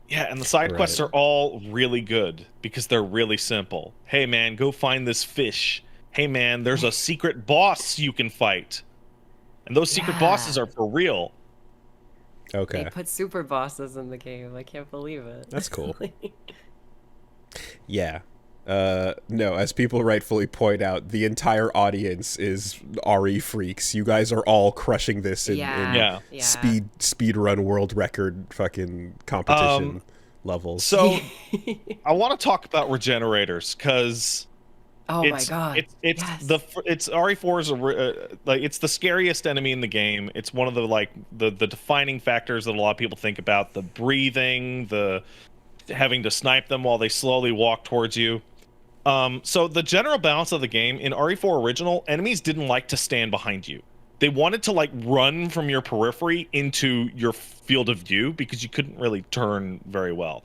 yeah, and the side quests Right. are all really good because they're really simple. Hey man, go find this fish. Hey man, there's a secret boss you can fight. And those secret bosses Yeah. are for real. Okay. they put super bosses in the game. I can't believe it. That's cool. Yeah. No, as people rightfully point out, the entire audience is RE freaks. You guys are all crushing this in Yeah. speed run world record fucking competition levels. So I want to talk about regenerators because Oh my it's god. it's Yes. it's RE4 is it's the scariest enemy in the game. It's one of the defining factors that a lot of people think about: the breathing, the having to snipe them while they slowly walk towards you. So the general balance of the game in RE4 original, enemies didn't like to stand behind you. They wanted to run from your periphery into your field of view because you couldn't really turn very well.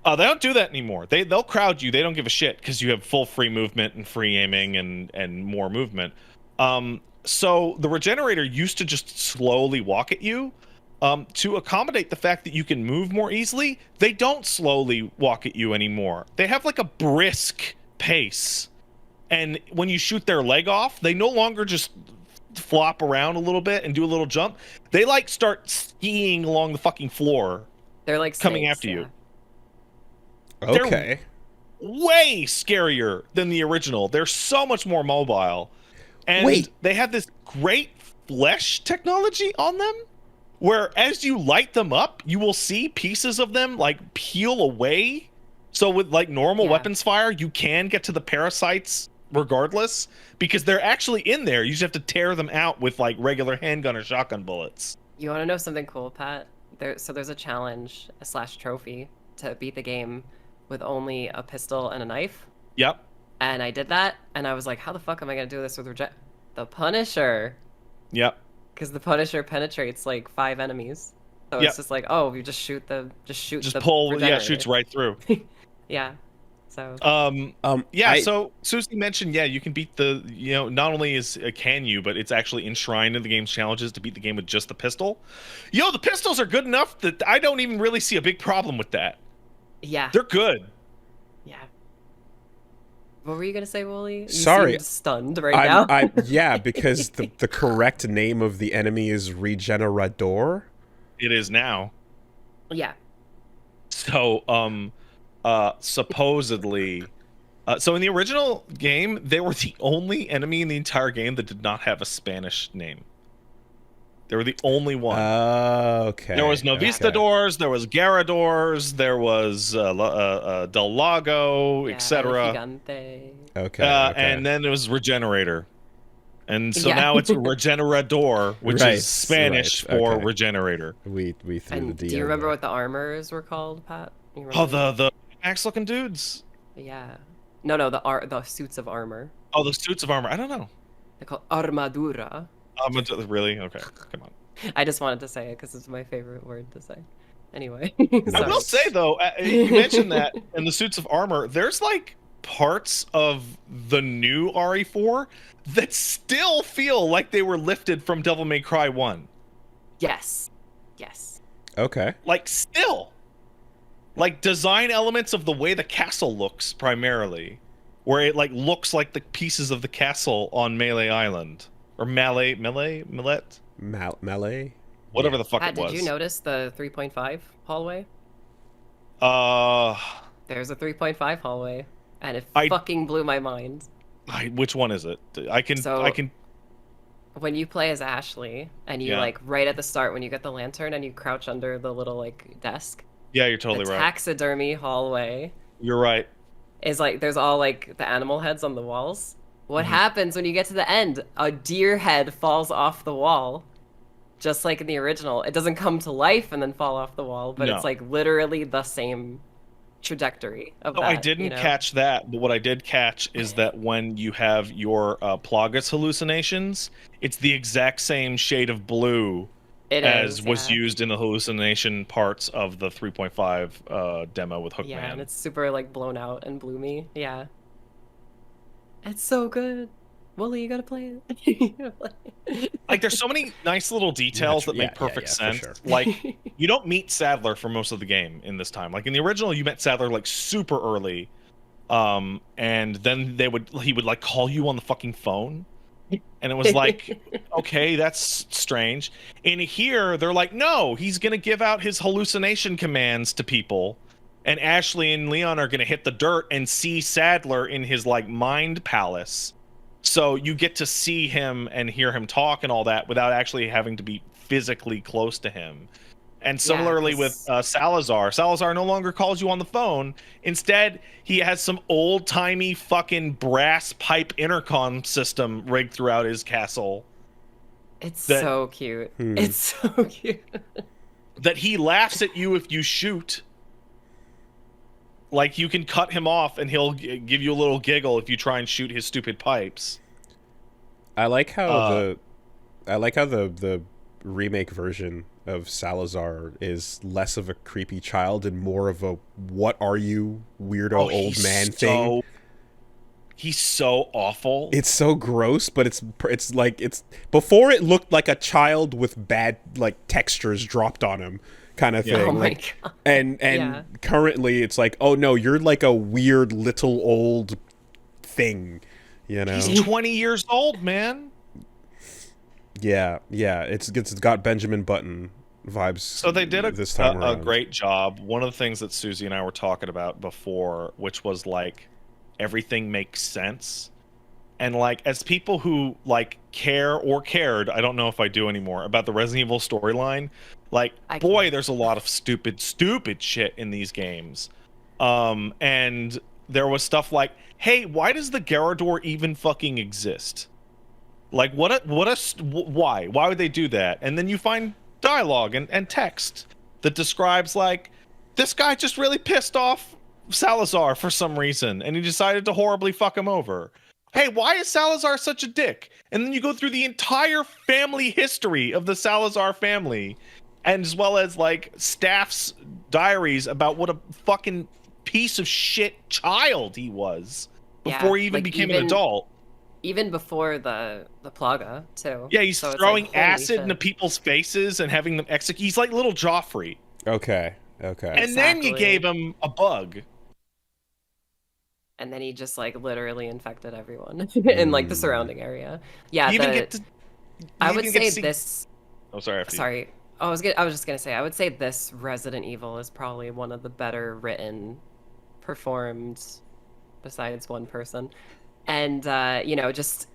They don't do that anymore. They'll crowd you. They don't give a shit because you have full free movement and free aiming and more movement. So the regenerator used to just slowly walk at you. To accommodate the fact that you can move more easily, they don't slowly walk at you anymore. They have a brisk pace. And when you shoot their leg off, they no longer just flop around a little bit and do a little jump. They start skiing along the fucking floor, They're like coming snakes, after you. Okay. Way scarier than the original. They're so much more mobile. And Wait. they have this great flesh technology on them where as you light them up, you will see pieces of them peel away. So with normal Yeah. weapons fire, you can get to the parasites regardless because they're actually in there. You just have to tear them out with regular handgun or shotgun bullets. You want to know something cool, Pat? There's a challenge / trophy to beat the game with only a pistol and a knife. Yep. And I did that, and I was like, how the fuck am I gonna do this with the Punisher? Yep. Because the Punisher penetrates 5 enemies. So Yep. it's just you just shoot Just the pull, regenerator. shoots right through. Yeah. So Yeah, I so Susie mentioned, yeah, you can beat the, not only can you, but it's actually enshrined in the game's challenges to beat the game with just the pistol. The pistols are good enough that I don't even really see a big problem with that. yeah, They're good. yeah. What were you gonna say, Wooly? You sorry. seemed stunned right now. Yeah, because the correct name of the enemy is Regenerador. It is now. Yeah. So, supposedly, so in the original game, they were the only enemy in the entire game that did not have a Spanish name. They were the only one. Okay. There was Yeah. Novistadors, there was Garadors, there was Del Lago, Yeah, El etc. Gigante. Okay. And then it was Regenerator. And so Yeah. now it's Regenerador, which Right, is Spanish right, for okay. Regenerator. We threw the And D. do you out remember there. what the armors were called, Pat? You Oh, remember? the axe looking dudes. Yeah. No, the suits of armor. Oh, the suits of armor. I don't know. They're called armadura. Really? Okay, come on. I just wanted to say it because it's my favorite word to say. Anyway, I will sorry. say though, you mentioned that in the suits of armor, there's like parts of the new RE4 that still feel like they were lifted from Devil May Cry 1. Yes. Yes. Okay. Like still. Like design elements of the way the castle looks primarily, where it like looks like the pieces of the castle on Melee Island or Mallet, Melee. whatever the fuck Pat, it was. did you notice the 3.5 hallway? Uh, There's a 3.5 hallway, and it I- fucking blew my mind. which one is it? I can. When you play as Ashley, and you Yeah. like right at the start when you get the lantern and you crouch under the little like desk, Yeah, you're totally the right. taxidermy hallway You're right. is like there's all like the animal heads on the walls. What happens when you get to the end? A deer head falls off the wall. Just like in the original. It doesn't come to life and then fall off the wall, but No. it's like literally the same trajectory of No, that. I didn't catch that, but what I did catch is that when you have your Plagas hallucinations, it's the exact same shade of blue It as is, was yeah. used in the hallucination parts of the 3.5 demo with Hookman. Yeah, and it's super like blown out and bloomy. Yeah. It's so good. Wooly, you gotta play it. You gotta play it. Like there's so many nice little details that make perfect for sense. sure. Like you don't meet Sadler for most of the game in this time. Like in the original, you met Sadler like super early, and then he would like call you on the fucking phone, and it was like, okay, that's strange. In here, they're like, no, he's gonna give out his hallucination commands to people, and Ashley and Leon are gonna hit the dirt and see Sadler in his like mind palace. So you get to see him and hear him talk and all that without actually having to be physically close to him. And similarly with Salazar. Salazar no longer calls you on the phone. Instead, he has some old-timey fucking brass pipe intercom system rigged throughout his castle It's that- so cute. It's so cute. that he laughs at you if you shoot. Like you can cut him off and he'll give you a little giggle if you try and shoot his stupid pipes. I like how the remake version of Salazar is less of a creepy child and more of a what are you weirdo old man thing. He's so awful. It's so gross, but it's like it's before it looked like a child with bad like textures dropped on him kind of thing. Oh my like, God. and Yeah. currently it's like, oh no, you're like a weird little old thing, you know. He's 20 years old, man. Yeah, it's got Benjamin Button vibes. So they did this time a around. great job. One of the things that Susie and I were talking about before, which was like everything makes sense. And like as people who like care or cared, I don't know if I do anymore, about the Resident Evil storyline, like boy, there's a lot of stupid shit in these games. And there was stuff like, hey, why does the Garador even fucking exist? Like why would they do that? And then you find dialogue and text that describes like this guy just really pissed off Salazar for some reason and he decided to horribly fuck him over. Hey, why is Salazar such a dick? And then you go through the entire family history of the Salazar family, and as well as like staff's diaries about what a fucking piece of shit child he was Yeah, before he even like, became an adult. Even before the Plaga too. Yeah, he's So it's throwing like, holy acid into shit. people's faces and having them execute. He's like little Joffrey. Okay. And then you gave him a bug. And then he just like literally infected everyone in like the surrounding area. Yeah, You even get to. I would say this. Oh, sorry. After you. Sorry, I was just gonna say, I would say this Resident Evil is probably one of the better written, performed, besides one person, and you know, just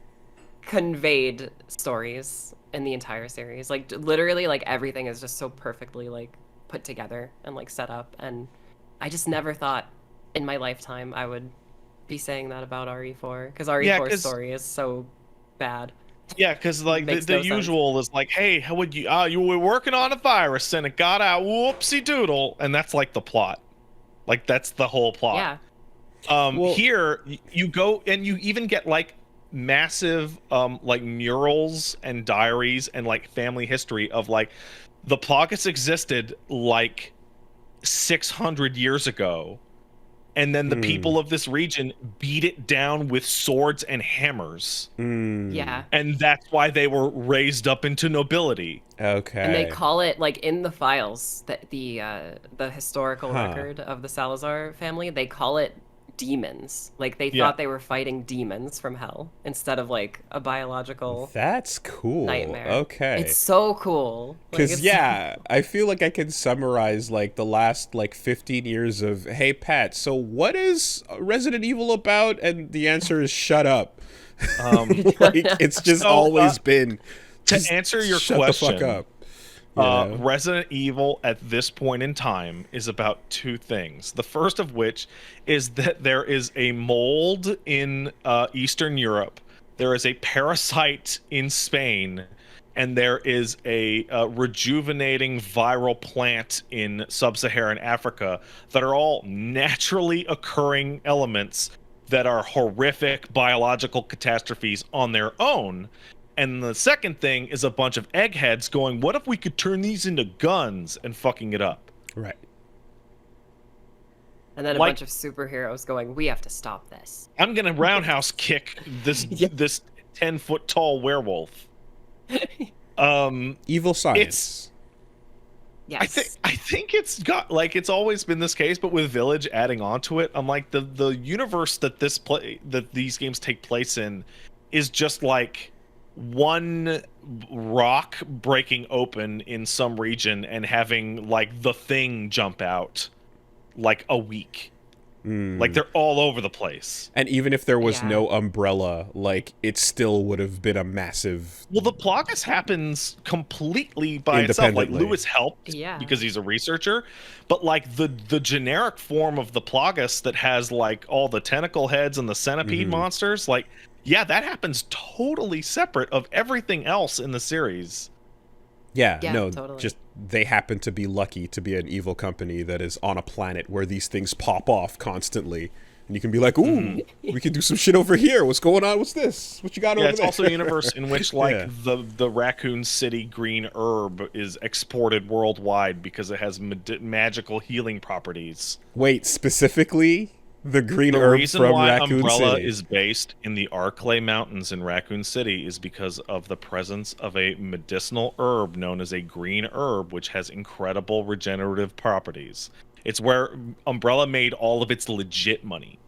conveyed stories in the entire series. Like literally, like everything is just so perfectly like put together and like set up, and I just never thought in my lifetime I would be saying that about RE4, because RE4's story is so bad. Yeah, because like the no usual is like, hey, how would you? You were working on a virus and it got out. Whoopsie doodle, and that's like the plot. Like that's the whole plot. Yeah. Well, here you go and you even get like massive like murals and diaries and like family history of like the Plagas existed like 600 years ago, and then the people of this region beat it down with swords and hammers. Yeah. And that's why they were raised up into nobility. Okay. And they call it, like, in the files, that the historical record of the Salazar family, they call it demons. Like, they thought they were fighting demons from hell instead of like a biological That's cool. nightmare. Okay. It's so cool. Because, yeah, I feel like I can summarize, like, the last, like, 15 years of, hey, Pat, so what is Resident Evil about? And the answer is shut up. Like, it's just always been... To answer your shut question, the fuck up. Yeah. Resident Evil at this point in time is about two things. The first of which is that there is a mold in Eastern Europe, there is a parasite in Spain, and there is a rejuvenating viral plant in sub-Saharan Africa that are all naturally occurring elements that are horrific biological catastrophes on their own. And the second thing is a bunch of eggheads going, what if we could turn these into guns, and fucking it up? Right. And then a bunch of superheroes going, we have to stop this. I'm going to roundhouse kick this this 10-foot tall werewolf. Evil science. Yes. I think it's got, like, it's always been this case, but with Village adding on to it, I'm like, the universe that these games take place in is just like one rock breaking open in some region and having like the Thing jump out like a week. Like they're all over the place. And even if there was no umbrella, like it still would have been a massive... Well, the Plagas happens completely by itself. Like Lewis helped because he's a researcher, but like the generic form of the Plagas that has like all the tentacle heads and the centipede monsters, like that happens totally separate of everything else in the series. Yeah, no, totally. Just they happen to be lucky to be an evil company that is on a planet where these things pop off constantly. And you can be like, ooh, we can do some shit over here. What's going on? What's this? What you got over there? Yeah, it's also a universe in which, like, the Raccoon City green herb is exported worldwide because it has magical healing properties. Wait, specifically the green herb from Raccoon City? The reason why Umbrella is based in the Arklay Mountains in Raccoon City is because of the presence of a medicinal herb known as a green herb, which has incredible regenerative properties. It's where Umbrella made all of its legit money.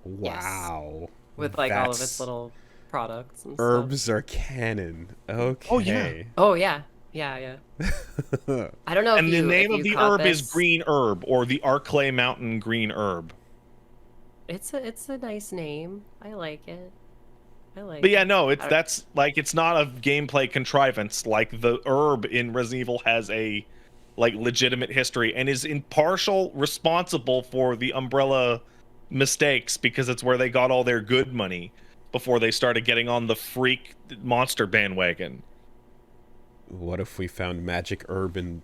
Wow. Yes. With like all of its little products and herbs stuff. are canon. Okay. Oh yeah. Oh yeah. Yeah. I don't know. And the name of the herb is green herb, or the Arklay Mountain green herb. It's a nice name. I like it. But yeah, no, that's like, it's not a gameplay contrivance. Like the herb in Resident Evil has a like legitimate history and is in partial responsible for the Umbrella mistakes because it's where they got all their good money before they started getting on the freak monster bandwagon. What if we found magic herb in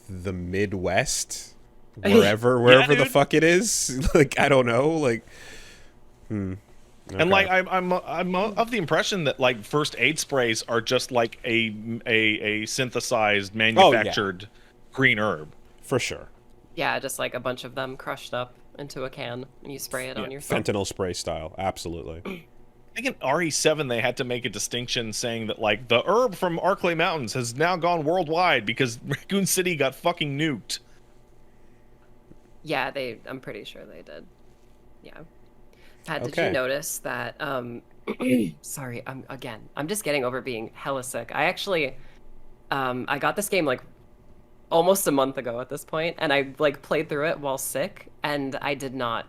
the Midwest? Wherever the fuck it is? Like, I don't know. Like, Okay. And like, I'm of the impression that like first aid sprays are just like a synthesized, manufactured green herb. For sure. Yeah, just like a bunch of them crushed up into a can, and you spray it Yeah, on yourself. fentanyl spray style. Absolutely. I think in RE7 they had to make a distinction saying that like the herb from Arklay Mountains has now gone worldwide because Raccoon City got fucking nuked. Yeah, I'm pretty sure they did. Yeah. Pat, did you Okay. notice that sorry, I'm just getting over being hella sick. I actually I got this game like almost a month ago at this point, and I like played through it while sick, and I did not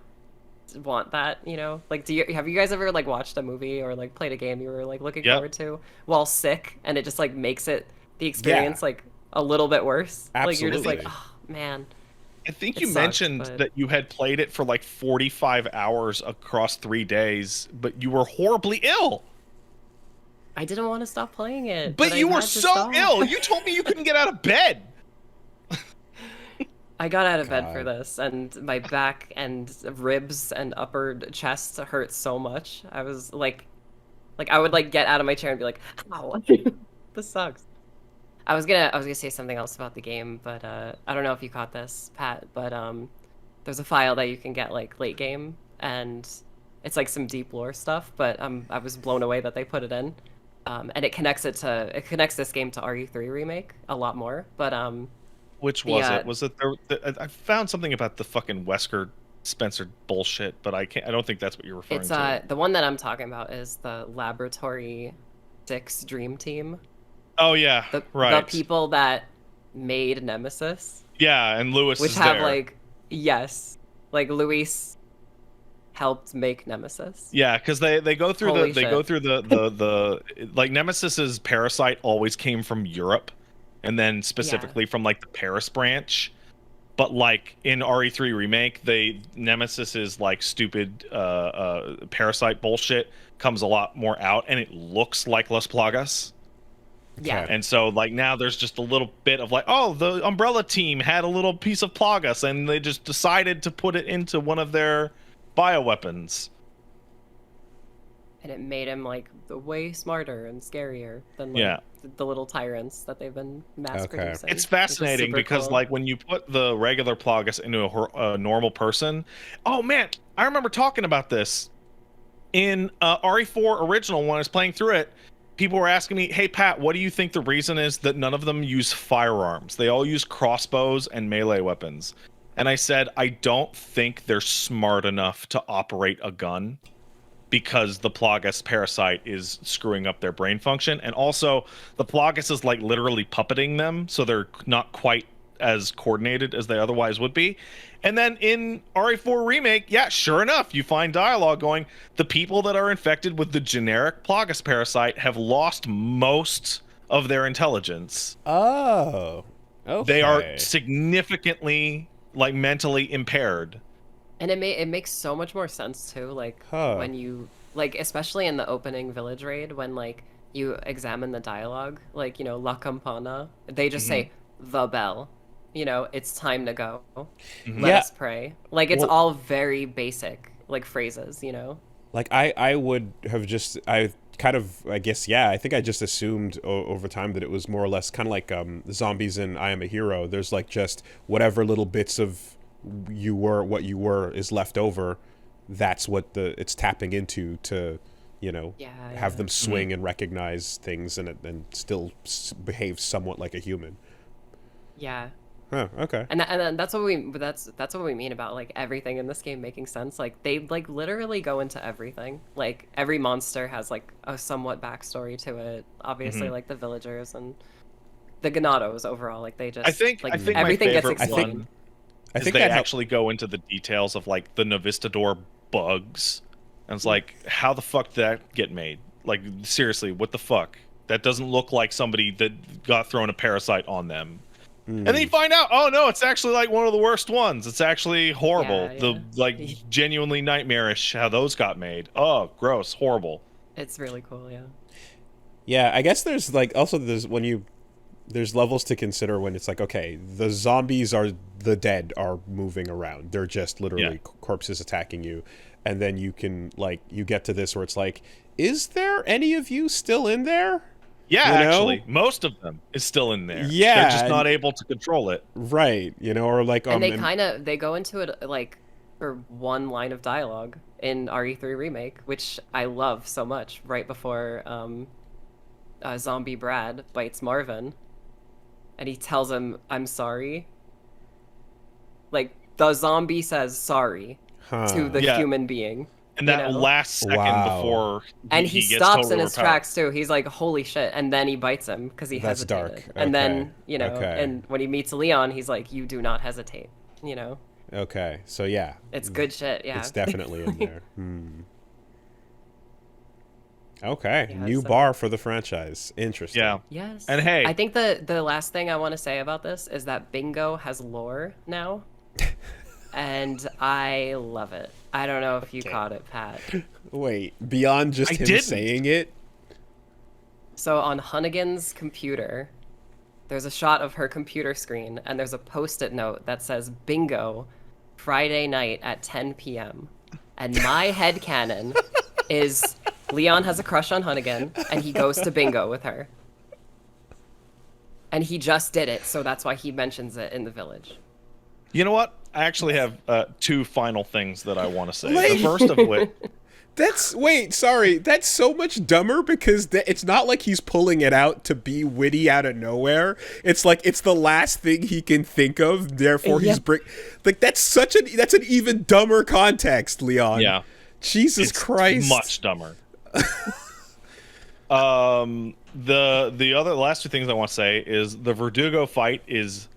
want that, you know? Like have you guys ever like watched a movie or like played a game you were like looking Yep. forward to while sick, and it just like makes it the Yeah. experience like a little bit worse? Like you're just like, Absolutely. oh man, I think it you sucked, mentioned but that you had played it for like 45 hours across 3 days, but you were horribly ill. I didn't want to stop playing it, But but I you were had to so stop. ill. You told me you couldn't get out of bed. I got out of bed for God. this, and my back and ribs and upper chest hurt so much. I was like I would like get out of my chair and be like, "Ow, this sucks." I was gonna say something else about the game, but I don't know if you caught this, Pat. But there's a file that you can get like late game, and it's like some deep lore stuff. But I was blown away that they put it in, and it connects this game to RE3 remake a lot more. But Which the was it? Was it I found something about the fucking Wesker Spencer bullshit, but I don't think that's what you're referring It's to. the one that I'm talking about is the Laboratory 6 Dream Team. Oh yeah, The right. people that made Nemesis, Yeah, and Lewis which is have there. like yes, like Luis helped make Nemesis. Yeah, because they go through Holy they go shit. through the like Nemesis's parasite always came from Europe, and then Yeah. specifically from like the Paris branch. But like in RE3 remake, Nemesis's like stupid parasite bullshit comes a lot more out, and it looks like Las Plagas. Yeah. Okay. And so like now there's just a little bit of like, oh, the Umbrella team had a little piece of Plagas, and they just decided to put it into one of their bioweapons. And it made him like way smarter and scarier than like Yeah. the little tyrants that they've been mass Okay. producing. It's which is fascinating super because cool. like when you put the regular Plagas into a normal person, oh man, I remember talking about this in RE4 original when I was playing through it. People were asking me, "Hey Pat, what do you think the reason is that none of them use firearms? They all use crossbows and melee weapons." And I said, "I don't think they're smart enough to operate a gun because the Plagas parasite is screwing up their brain function, and also the Plagas is like literally puppeting them, so they're not quite as coordinated as they otherwise would be." And then in RE4 remake, yeah, sure enough, you find dialogue going, the people that are infected with the generic Plagas parasite have lost most of their intelligence. Oh. They are Okay. significantly like mentally impaired. And it makes so much more sense too, like Huh. when you like especially in the opening village raid when like you examine the dialogue, like, you know, La Campana, they just Mhm. say the bell. You know, it's time to go. Mhm. Let Yeah. us pray. Like it's Well, all very basic like phrases, you know? like I would have just I kind of I guess yeah I think I just assumed over time that it was more or less kind of like zombies in I Am a Hero. There's like just whatever little bits of you were what you were is left over. That's what it's tapping into to, you know, Yeah, have yeah. them swing and recognize things and still behave somewhat like a human. Yeah. Huh. Okay. And that's what we mean about like everything in this game making sense. Like they like literally go into everything. Like every monster has like a somewhat backstory to it. Obviously, Mhm. like the villagers and the Ganados overall. Like they I just think like I think my everything gets favorite I think explained. one I is think they that helped. actually go into the details of like the Novistador bugs. And it's like, how the fuck did that get made? Like seriously, what the fuck? That doesn't look like somebody that got thrown a parasite on them. And then you find out, oh no, it's actually like one of the worst ones. It's actually horrible. Yeah, The like yeah. genuinely nightmarish how those got made. Oh, gross, horrible. It's really cool, yeah. Yeah, I guess there's like also there's when you there's levels to consider when it's like okay, the zombies are the dead are moving around. They're just Yeah. literally corpses attacking you. And then you can like you get to this where it's like is there any of you still in there? Yeah, You know? actually, most of them is still in there. Yeah, They're just not able to control it. right. Or like And they go into it like for one line of dialogue in RE3 Remake, which I love so much, right before zombie Brad bites Marvin and he tells him, "I'm sorry." Like the zombie says sorry to the Yeah. human being. And that last second Wow. before And he gets stops totally in his overpowered. tracks too. He's like, "Holy shit!" And then he bites him because he That's hesitated. dark. And then Okay. Okay. and when he meets Leon, he's like, "You do not hesitate." You know, Okay. So yeah, it's good shit. Yeah, it's definitely in there. Okay, Yeah, new so- bar for the franchise. Interesting. Yeah. Yes. And hey- I think the last thing I want to say about this is that Bingo has lore now, and I love it. I don't know if you caught it, Pat. Wait, beyond just I him didn't. saying it. So on Hunnigan's computer, there's a shot of her computer screen, and there's a post-it note that says "Bingo, Friday night at 10 p.m." And my headcanon is Leon has a crush on Hunnigan, and he goes to Bingo with her. And he just did it, so that's why he mentions it in the village. You know what? I actually have two final things that I want to say. Wait. The first of which, That's so much dumber because it's not like he's pulling it out to be witty out of nowhere. It's like it's the last thing he can think of. Therefore, he's like that's an even dumber context, Leon. yeah, Jesus it's Christ, much dumber. The other last two things I want to say is the Verdugo fight is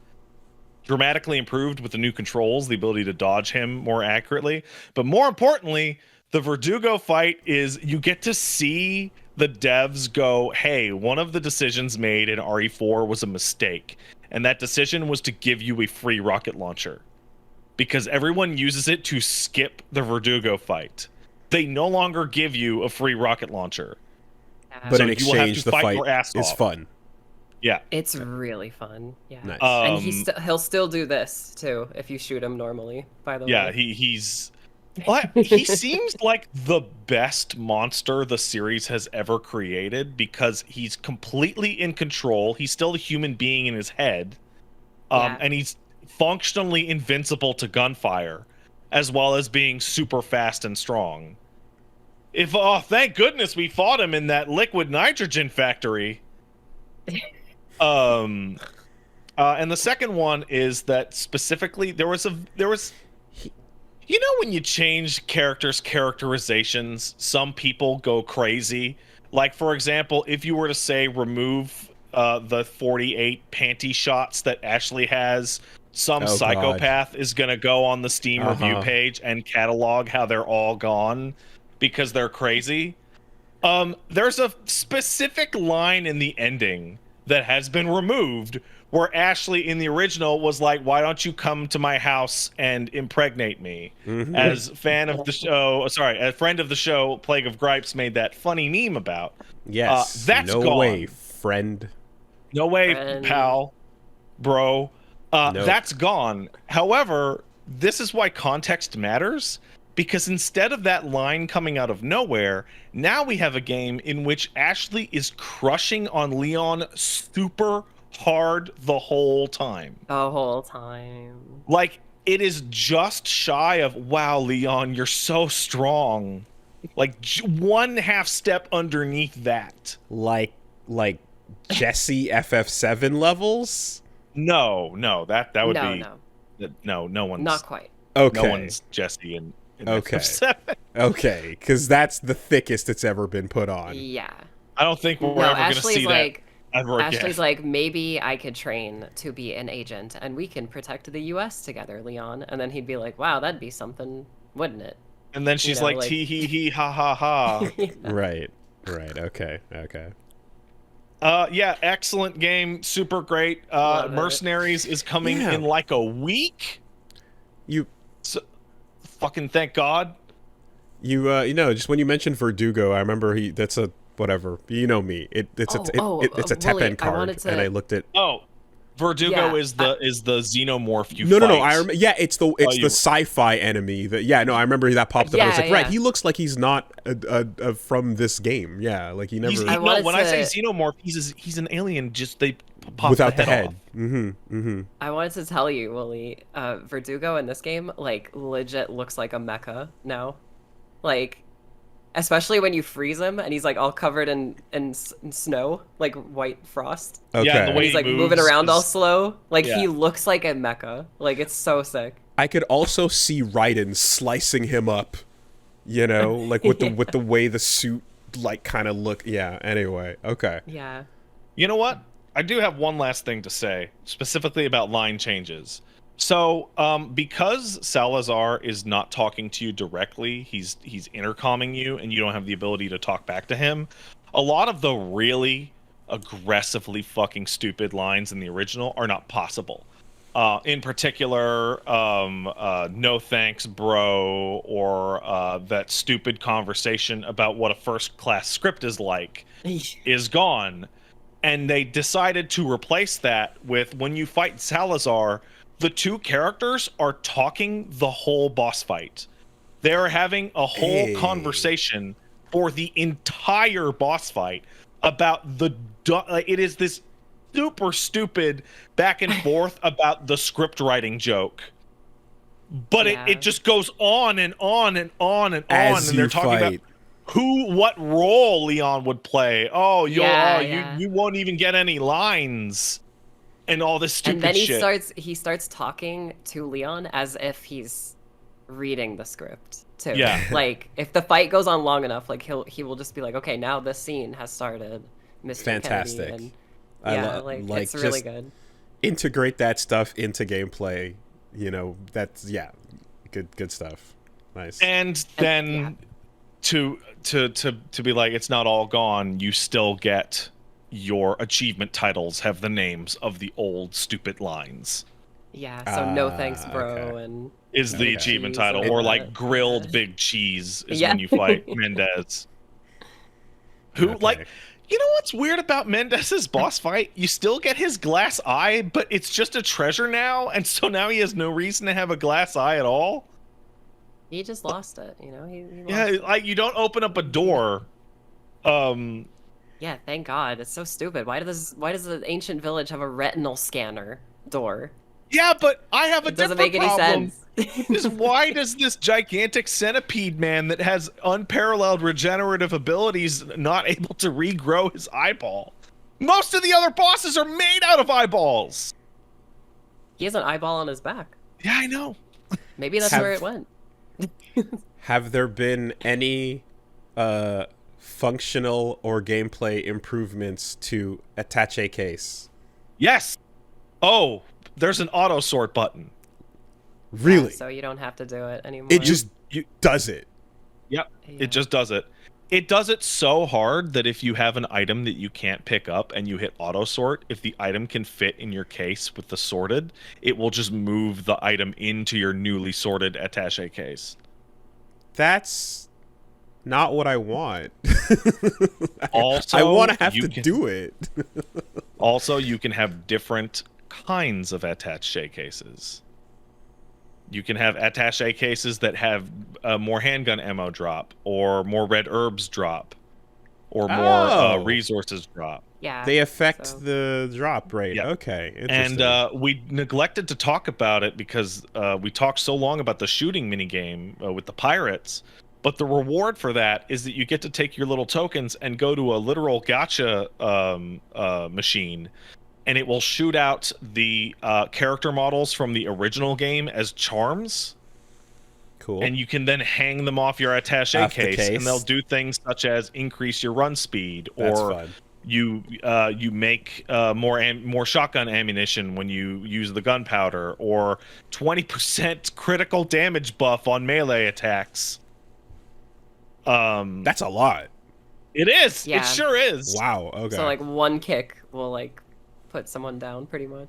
dramatically improved with the new controls, the ability to dodge him more accurately. But more importantly, the Verdugo fight is you get to see the devs go, hey, one of the decisions made in RE4 was a mistake. And that decision was to give you a free rocket launcher. Because everyone uses it to skip the Verdugo fight. They no longer give you a free rocket launcher. But So in you will have exchange, to the fight fight your ass is off. fun. Yeah. It's really fun. Yeah. Nice. And he'll still do this too if you shoot him normally, by the Yeah, way. he's he seems like the best monster the series has ever created because he's completely in control. He's still a human being in his head. Yeah. And he's functionally invincible to gunfire, as well as being super fast and strong. Thank goodness we fought him in that liquid nitrogen factory. And the second one is that specifically there was you know when you change characters' characterizations, some people go crazy. Like for example, if you were to say remove the 48 panty shots that Ashley has, some Oh, psychopath is gonna go on the Steam review page and catalog how they're all gone because they're crazy. There's a specific line in the ending that has been removed where Ashley in the original was like, why don't you come to my house and impregnate me? As a friend of the show, Plague of Gripes, made that funny meme about. Yes. That's no gone. way, friend. No way, Friend. pal, bro. Nope. That's gone. However, this is why context matters. Because instead of that line coming out of nowhere, now we have a game in which Ashley is crushing on Leon super hard the whole time. The whole time. Like, it is just shy of, wow, Leon, you're so strong. Like, one half step underneath that. Like Jesse FF7 levels. No, that would No, be... No one's... not quite. Okay. No one's Jesse in Okay. FF7. Okay, because that's the thickest it's ever been put on. Yeah. I don't think we're No, ever going to Ashley's see like, that ever again. Ashley's like, maybe I could train to be an agent and we can protect the US together, Leon. And then he'd be like, wow, that'd be something, wouldn't it? And then she's know, like, like- tee hee hee ha ha ha. Right. Okay. Yeah, excellent game, super great. Love it. Mercenaries is coming Yeah. in like a week. You Fucking thank God. just when you mentioned Verdugo, I remember that's a whatever. You know me. It's a Woolie, tap-in I card, wanted to- and I looked at. Oh, Verdugo is the xenomorph you No, fight. no, no. I remember. Yeah, it's the you- sci-fi enemy. That yeah, no, I remember that popped up. I was Yeah, like, right, yeah. he looks like he's not from this game. Yeah, like he never I wanted when I say to- xenomorph, he's an alien. Just they pop without the the head head. off. I wanted to tell you, Wooly, Verdugo in this game, like, legit looks like a mecha now. Like, especially when you freeze him and he's, like, all covered in snow, like white frost. Okay. Yeah, and the And way he's, like, he moving moves around all is- slow. Like, Yeah. he looks like a mecha. Like, it's so sick. I could also see Raiden slicing him up. You know, like with the Yeah. with the way the suit like kind of look. Yeah. Anyway. Okay. Yeah. You know what? I do have one last thing to say, specifically about line changes. So, because Salazar is not talking to you directly, he's intercomming you, and you don't have the ability to talk back to him. A lot of the really aggressively fucking stupid lines in the original are not possible. In particular, no thanks, bro, or that stupid conversation about what a first-class script is like is gone. And they decided to replace that with, when you fight Salazar, the two characters are talking the whole boss fight. They're having a whole Hey. conversation for the entire boss fight about it is this super stupid back and forth about the script writing joke. But Yeah. it just goes on and on and on and As on, and they're you talking fight. about what role Leon would play. Oh, Yeah. you won't even get any lines, and all this stupid And then shit. he starts talking to Leon as if he's reading the script too. Yeah. Like, if the fight goes on long enough, like he will just be like, okay, now this scene has started, Mr. Fantastic. Kennedy. I And, yeah, lo- like, it's really just good. integrate that stuff into gameplay. You know, that's good stuff. Nice. And then yeah. to be like, it's not all gone. You still get your achievement titles have the names of the old stupid lines. Yeah, so no thanks, bro, okay. and Is the Okay. achievement cheese title, and or all like that. grilled Yeah. big cheese is Yeah. when you fight Mendez. Who Okay. like, you know what's weird about Mendez's boss fight? You still get his glass eye, but it's just a treasure now, and so now he has no reason to have a glass eye at all. he just lost it, you know? He Yeah, lost it. like you don't open up a door. Yeah, thank God. It's so stupid. Why does the ancient village have a retinal scanner door? Yeah, but I have a It doesn't different make any problem. sense. Is why does this gigantic centipede man that has unparalleled regenerative abilities not able to regrow his eyeball? Most of the other bosses are made out of eyeballs. He has an eyeball on his back. Yeah, I know. Maybe that's Have- where it went. Have there been any functional or gameplay improvements to Attache Case? Yes. Oh, there's an auto sort button. Really? So you don't have to do it anymore. It just You- does it. Yep. Yeah. It just does it. It does it so hard that if you have an item that you can't pick up and you hit auto sort, if the item can fit in your case with the sorted, it will just move the item into your newly sorted attache case. That's not what I want. Also, I want to have you to can- do it. Also, you can have different kinds of attache cases. You can have attache cases that have more handgun ammo drop, or more red herbs drop, or more Oh. resources drop. Yeah. They affect so- the drop rate. Yep. Okay, interesting. And we neglected to talk about it because we talked so long about the shooting minigame with the pirates. But the reward for that is that you get to take your little tokens and go to a literal gacha machine, and it will shoot out the character models from the original game as charms. Cool. And you can then hang them off your attache Off the case, case. and they'll do things such as increase your run speed, That's or fun. you make more shotgun ammunition when you use the gunpowder, or 20% critical damage buff on melee attacks. That's a lot. It is. Yeah. It sure is. Wow. Okay. So like one kick will like put someone down pretty much.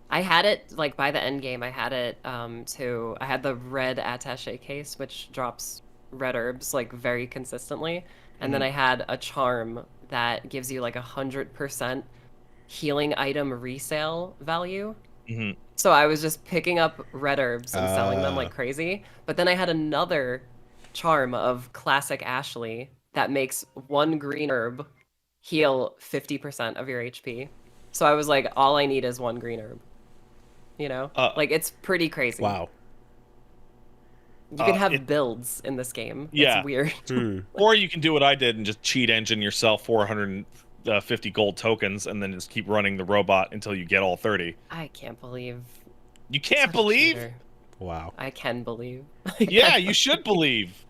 I had it like by the end game. I had it I had the red attaché case which drops red herbs like very consistently, and then I had a charm that gives you like 100% healing item resale value. Hmm. So I was just picking up red herbs and selling them like Uh, crazy. But then I had another charm of classic Ashley that makes one green herb heal 50% of your HP. So I was like, all I need is one green herb. You know? Uh, Like, it's pretty crazy. wow. You can have it, builds in this game. It's yeah. weird. Hmm. Or you can do what I did and just cheat engine yourself 450 gold tokens and then just keep running the robot until you get all 30. I can't believe. You can't Such a believe? cheater. Wow. I can believe. Yeah, you should believe.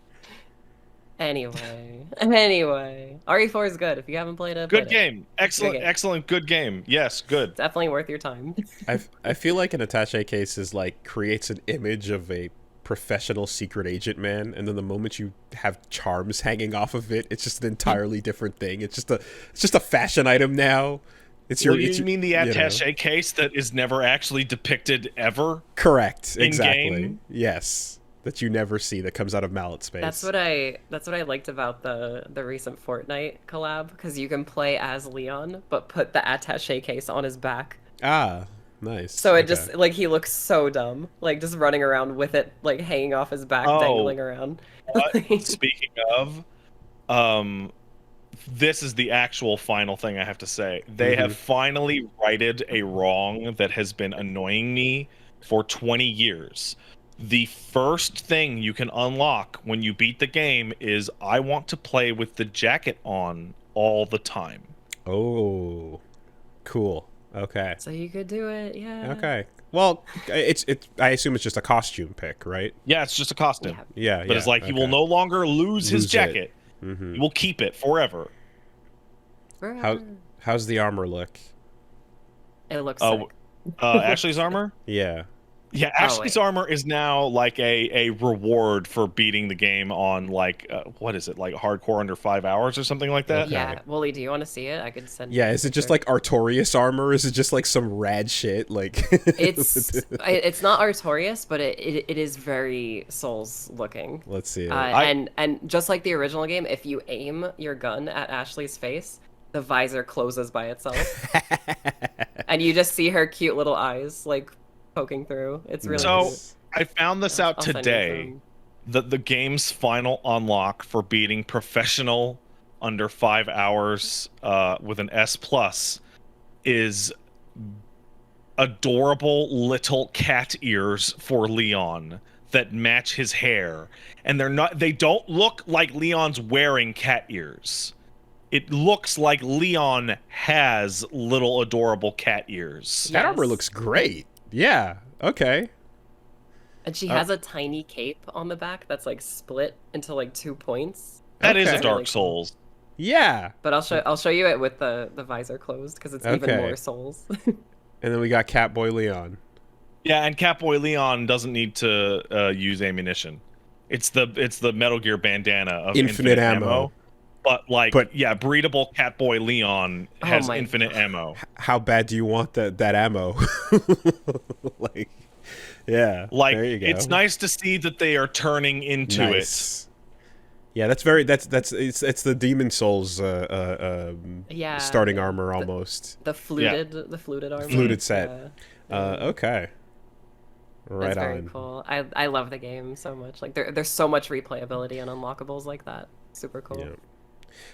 Anyway, RE4 is good. If you haven't played it, Good play it. game. Excellent, Good game. excellent, good game. Yes, good. Definitely worth your time. I feel like an attache case is like creates an image of a professional secret agent man, and then the moment you have charms hanging off of it, it's just an entirely different thing. It's just a fashion item now. It's your. Well, it's you your, mean the you know. attaché case that is never actually depicted ever? Correct. in Exactly. game? Yes. That you never see that comes out of mallet space. That's what I liked about the recent Fortnite collab, because you can play as Leon but put the attaché case on his back. Ah, nice. So it Okay. just like he looks so dumb, like just running around with it like hanging off his back, Oh. dangling around. Speaking of, um, this is the actual final thing I have to say. They have finally righted a wrong that has been annoying me for 20 years. The first thing you can unlock when you beat the game is I want to play with the jacket on all the time. Oh, cool. Okay. So you could do it, yeah. Okay. Well, it's I assume it's just a costume pick, right? Yeah, it's just a costume. Yeah. Yeah. But it's like he will no longer lose his Lose it. jacket. Mm-hmm. He will keep it forever. How's the armor look? It looks Uh, sick. Ashley's armor? Yeah. Yeah, Ashley's wait. armor is now like a reward for beating the game on like what is it, like hardcore under 5 hours or something like that? Okay. Yeah, Wooly, do you want to see it? I could send you Yeah. a Is it just picture. like Artorias armor? Is it just like some rad shit? Like It's not Artorias, but it is very Souls looking. Let's see it. And just like the original game, if you aim your gun at Ashley's face, the visor closes by itself, and you just see her cute little eyes like poking through. It's really So cute. I found this out I'll send you today some. that the game's final unlock for beating professional under 5 hours with an S plus is adorable little cat ears for Leon that match his hair, and they don't look like Leon's wearing cat ears. It looks like Leon has little adorable cat ears. That armor Yes. looks great. Yeah. Okay. And she has a tiny cape on the back that's like split into like 2 points. That is Okay. a Dark Really cool. Souls. Yeah. But I'll show you it with the visor closed, because it's even Okay. more Souls. And then we got Catboy Leon. Yeah, and Catboy Leon doesn't need to use ammunition. It's the Metal Gear bandana of Infinite ammo. But But- breedable Catboy Leon Oh has my infinite ammo. How bad do you want that ammo? Like, yeah. Like, there you go. it's nice to see that they are turning into it. Nice. Yeah, that's it's the Demon Souls Yeah. starting armor almost. The fluted armor. Fluted set. Yeah. Okay. Right That's very on. cool. I love the game so much. Like there's so much replayability and unlockables like that. Super cool. Yeah.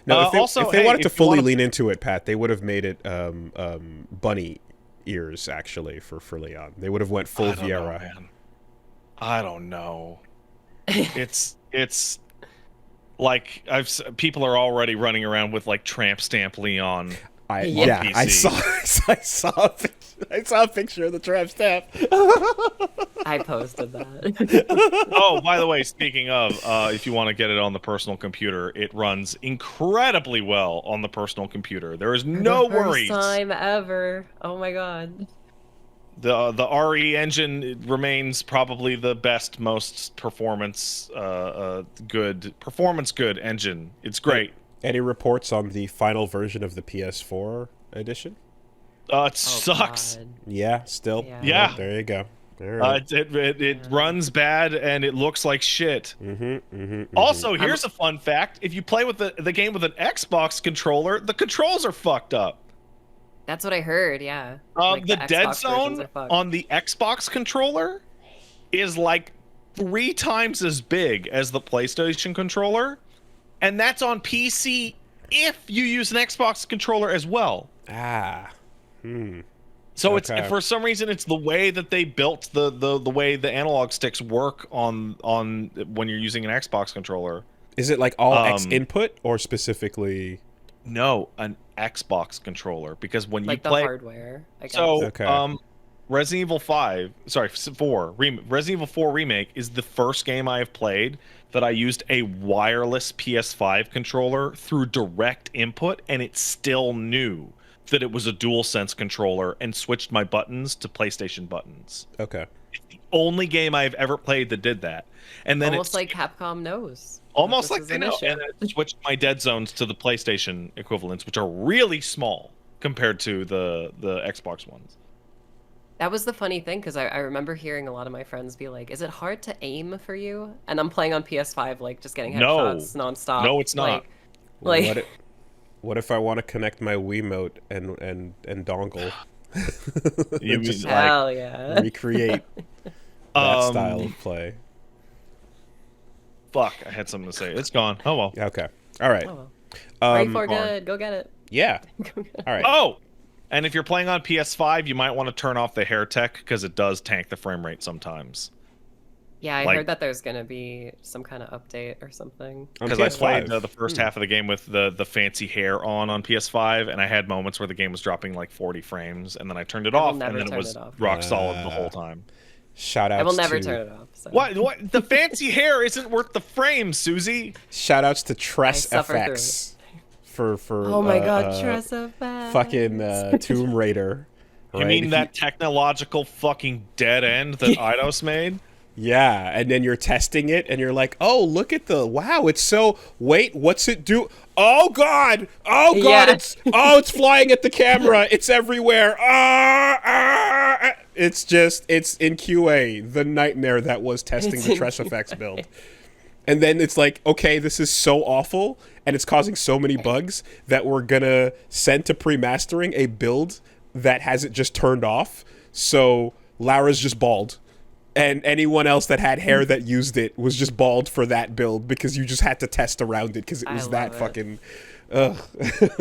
No, Also, if they hey, wanted to if you fully wanna- lean into it, Pat, they would have made it bunny ears actually for Leon. They would have went full I don't know, Viera. man. I don't know. it's like people are already running around with like tramp stamp Leon. Yeah. I PC. I saw a picture of the trap stamp. I posted that. Oh, by the way, speaking of, if you want to get it on the personal computer, it runs incredibly well on the personal computer. There is no The first worries. time ever. Oh my god. The RE engine remains probably the best, most performance good engine. It's great. Any reports on the final version of the PS4 edition? It Oh, sucks. God. Yeah, still. Yeah. Oh, there you go. All right. It runs bad and it looks like shit. Mm-hmm. Also, here's a fun fact: if you play with the game with an Xbox controller, the controls are fucked up. That's what I heard. Yeah. Like The Dead Xbox versions Zone are fucked. on the Xbox controller is like 3 times as big as the PlayStation controller, and that's on PC if you use an Xbox controller as well. Ah. So Okay. it's for some reason it's the way that they built the way the analog sticks work on when you're using an Xbox controller. Is it like all X input or specifically? No, an Xbox controller, because when Like you the play hardware, I guess. so Okay. Resident Evil 5, sorry, 4, Resident Evil 4 Remake is the first game I have played that I used a wireless PS5 controller through direct input, and it still knew that it was a DualSense controller and switched my buttons to PlayStation buttons. Okay. It's the only game I've ever played that did that. And then Almost like Capcom knows. almost This like is they an know. issue. And I switched my dead zones to the PlayStation equivalents, which are really small compared to the Xbox ones. That was the funny thing, because I remember hearing a lot of my friends be like, "Is it hard to aim for you?" And I'm playing on PS5, like just getting No. headshots nonstop. No, it's not. Like, What if I want to connect my Wiimote and dongle? You mean, Just like, hell yeah. recreate that style of play. fuck, I had something to say. It's gone. Oh well. Okay. All right. Oh, well. Ready for hold on. good. Go get it. Yeah. Go get it. All right. Oh, and if you're playing on PS5, you might want to turn off the hair tech because it does tank the frame rate sometimes. Yeah, I Like- heard that there's gonna be some kind of update or something. On Because I PS5. played the first half of the game with the fancy hair on PS5, and I had moments where the game was dropping like 40 frames, and then I turned it I will off, never and then it turn was it off. rock solid the whole time. Shout outs I will never to, turn it off. So. What? The fancy hair isn't worth the frames, Susie. Shout outs to Tress suffered through FX for Oh my god, Tressa fucking Tomb Raider. You right? mean If that technological fucking dead end that Eidos made? Yeah, and then you're testing it, and you're like, "Oh, look at the wow! It's so wait, what's it do? Oh God! Oh God! Yeah. It's flying at the camera! It's everywhere! It's in QA, the nightmare that was testing It's the in Tress QA. Effects build. And then it's like, okay, this is so awful, and it's causing so many bugs that we're gonna send to pre-mastering a build that has it just turned off. So Lara's just bald. And anyone else that had hair that used it was just bald for that build because you just had to test around it because it I was that love it. fucking... Ugh.